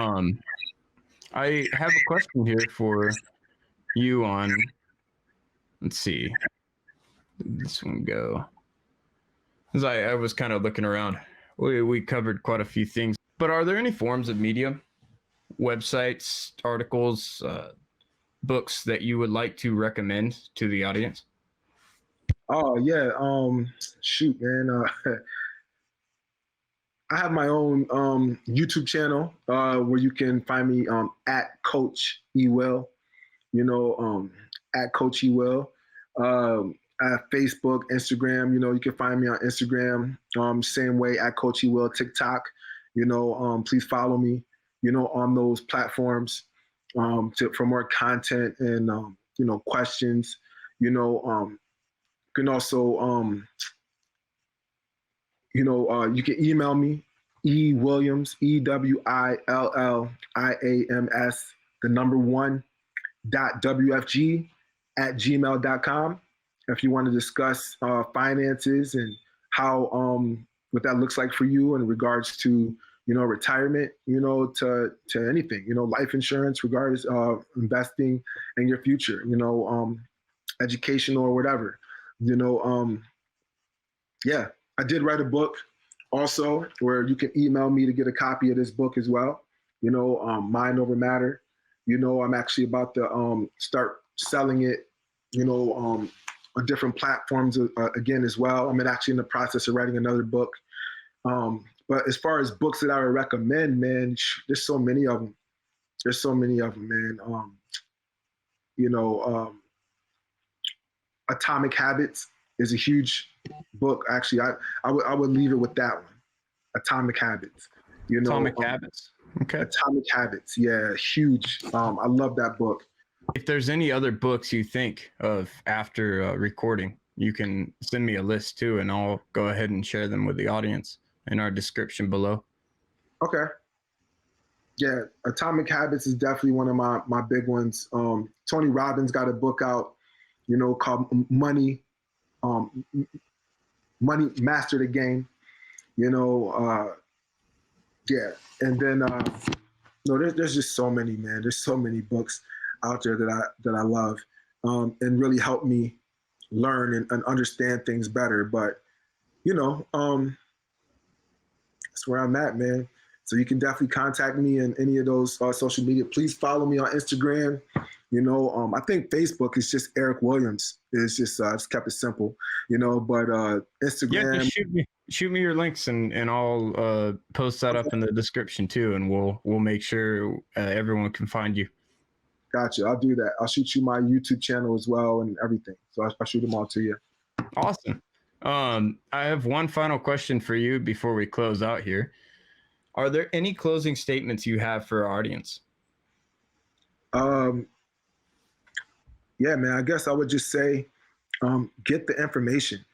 I have a question here for you on, let's see, this one go. As I was kind of looking around, we covered quite a few things, but are there any forms of media, websites, articles, books that you would like to recommend to the audience? Oh yeah. Shoot, man. I have my own YouTube channel where you can find me at Coach Ewell. At Coach Ewell. At Facebook, Instagram. You can find me on Instagram. Same way at Coach Ewell. TikTok. Please follow me. On those platforms for more content and questions. You can also you can email me, Williams, EWILLIAMS, the number 1.WFG@gmail.com. If you want to discuss finances and how what that looks like for you in regards to retirement, to anything, life insurance, regardless of investing in your future, education or whatever, yeah. I did write a book also where you can email me to get a copy of this book as well. Mind Over Matter. I'm actually about to start selling it, on different platforms again as well. I'm actually in the process of writing another book. But as far as books that I would recommend, man, there's so many of them. Man. Atomic Habits is a huge book. Actually, I would leave it with that one. Atomic Habits. Atomic Habits. Okay. Atomic Habits. Yeah, huge. I love that book. If there's any other books you think of after recording, you can send me a list too, and I'll go ahead and share them with the audience in our description below. Okay. Yeah, Atomic Habits is definitely one of my big ones. Tony Robbins got a book out, called Money Master the Game. Yeah. And then there's just so many, man. There's so many books out there that I love and really help me learn and understand things better. But that's where I'm at, man. So you can definitely contact me in any of those social media. Please follow me on Instagram. I think Facebook is just Eric Williams. It's just kept it simple, but Yeah, Instagram. just shoot me your links and I'll post that up in the description too, and we'll make sure everyone can find you. Gotcha. I'll do that. I'll shoot you my YouTube channel as well and everything. So I'll shoot them all to you. Awesome. I have one final question for you before we close out here. Are there any closing statements you have for our audience? Yeah, man, I guess I would just say, get the information,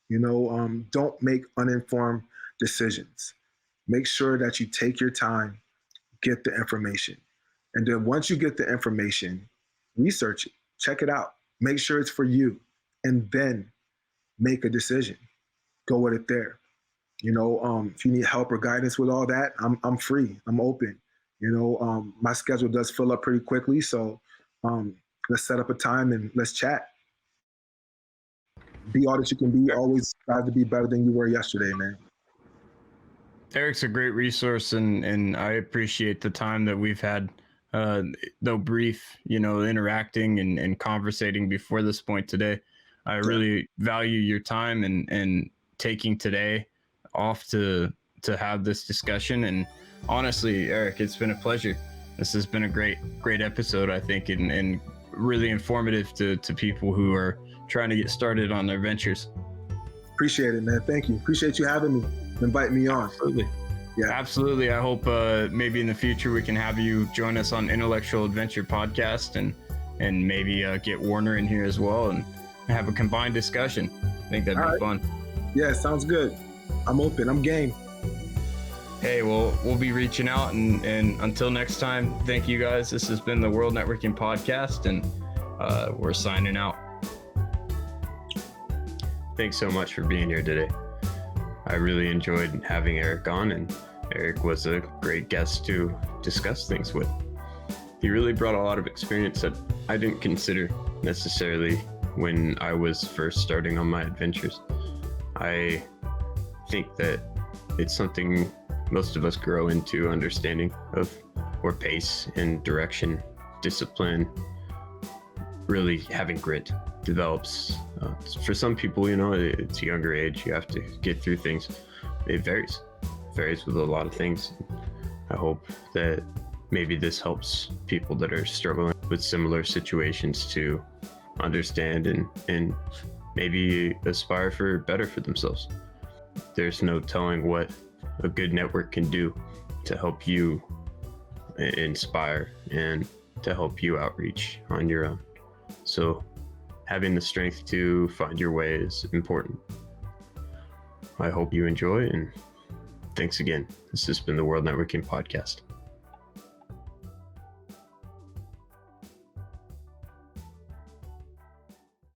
don't make uninformed decisions. Make sure that you take your time, get the information. And then once you get the information, research it, check it out, make sure it's for you, and then make a decision. Go with it there. If you need help or guidance with all that, I'm free. I'm open. My schedule does fill up pretty quickly, so let's set up a time and let's chat. Be all that you can be. Always strive to be better than you were yesterday, man. Eric's a great resource, and I appreciate the time that we've had, though brief, interacting and conversating before this point today. I really value your time and taking today off to have this discussion. And honestly, Eric, it's been a pleasure. This has been a great episode, I think, and really informative to people who are trying to get started on their ventures. Appreciate it, man. Thank you. Appreciate you having me, inviting me on. Absolutely. Yeah, absolutely. I hope maybe in the future we can have you join us on Intellectual Adventure Podcast and maybe get Warner in here as well and have a combined discussion. I think that'd be fun. Yeah, sounds good. I'm open. I'm game. Hey, well, we'll be reaching out, and until next time, thank you guys. This has been the World Networking Podcast, and we're signing out. Thanks so much for being here today. I really enjoyed having Eric on, and Eric was a great guest to discuss things with. He really brought a lot of experience that I didn't consider necessarily when I was first starting on my adventures. I think that it's something most of us grow into understanding of, or pace and direction, discipline, really having grit develops. For some people, it's a younger age, you have to get through things. It varies with a lot of things. I hope that maybe this helps people that are struggling with similar situations to understand and maybe aspire for better for themselves. There's no telling what a good network can do to help you inspire and to help you outreach on your own. So having the strength to find your way is important. I hope you enjoy, and thanks again. This has been the World Networking Podcast.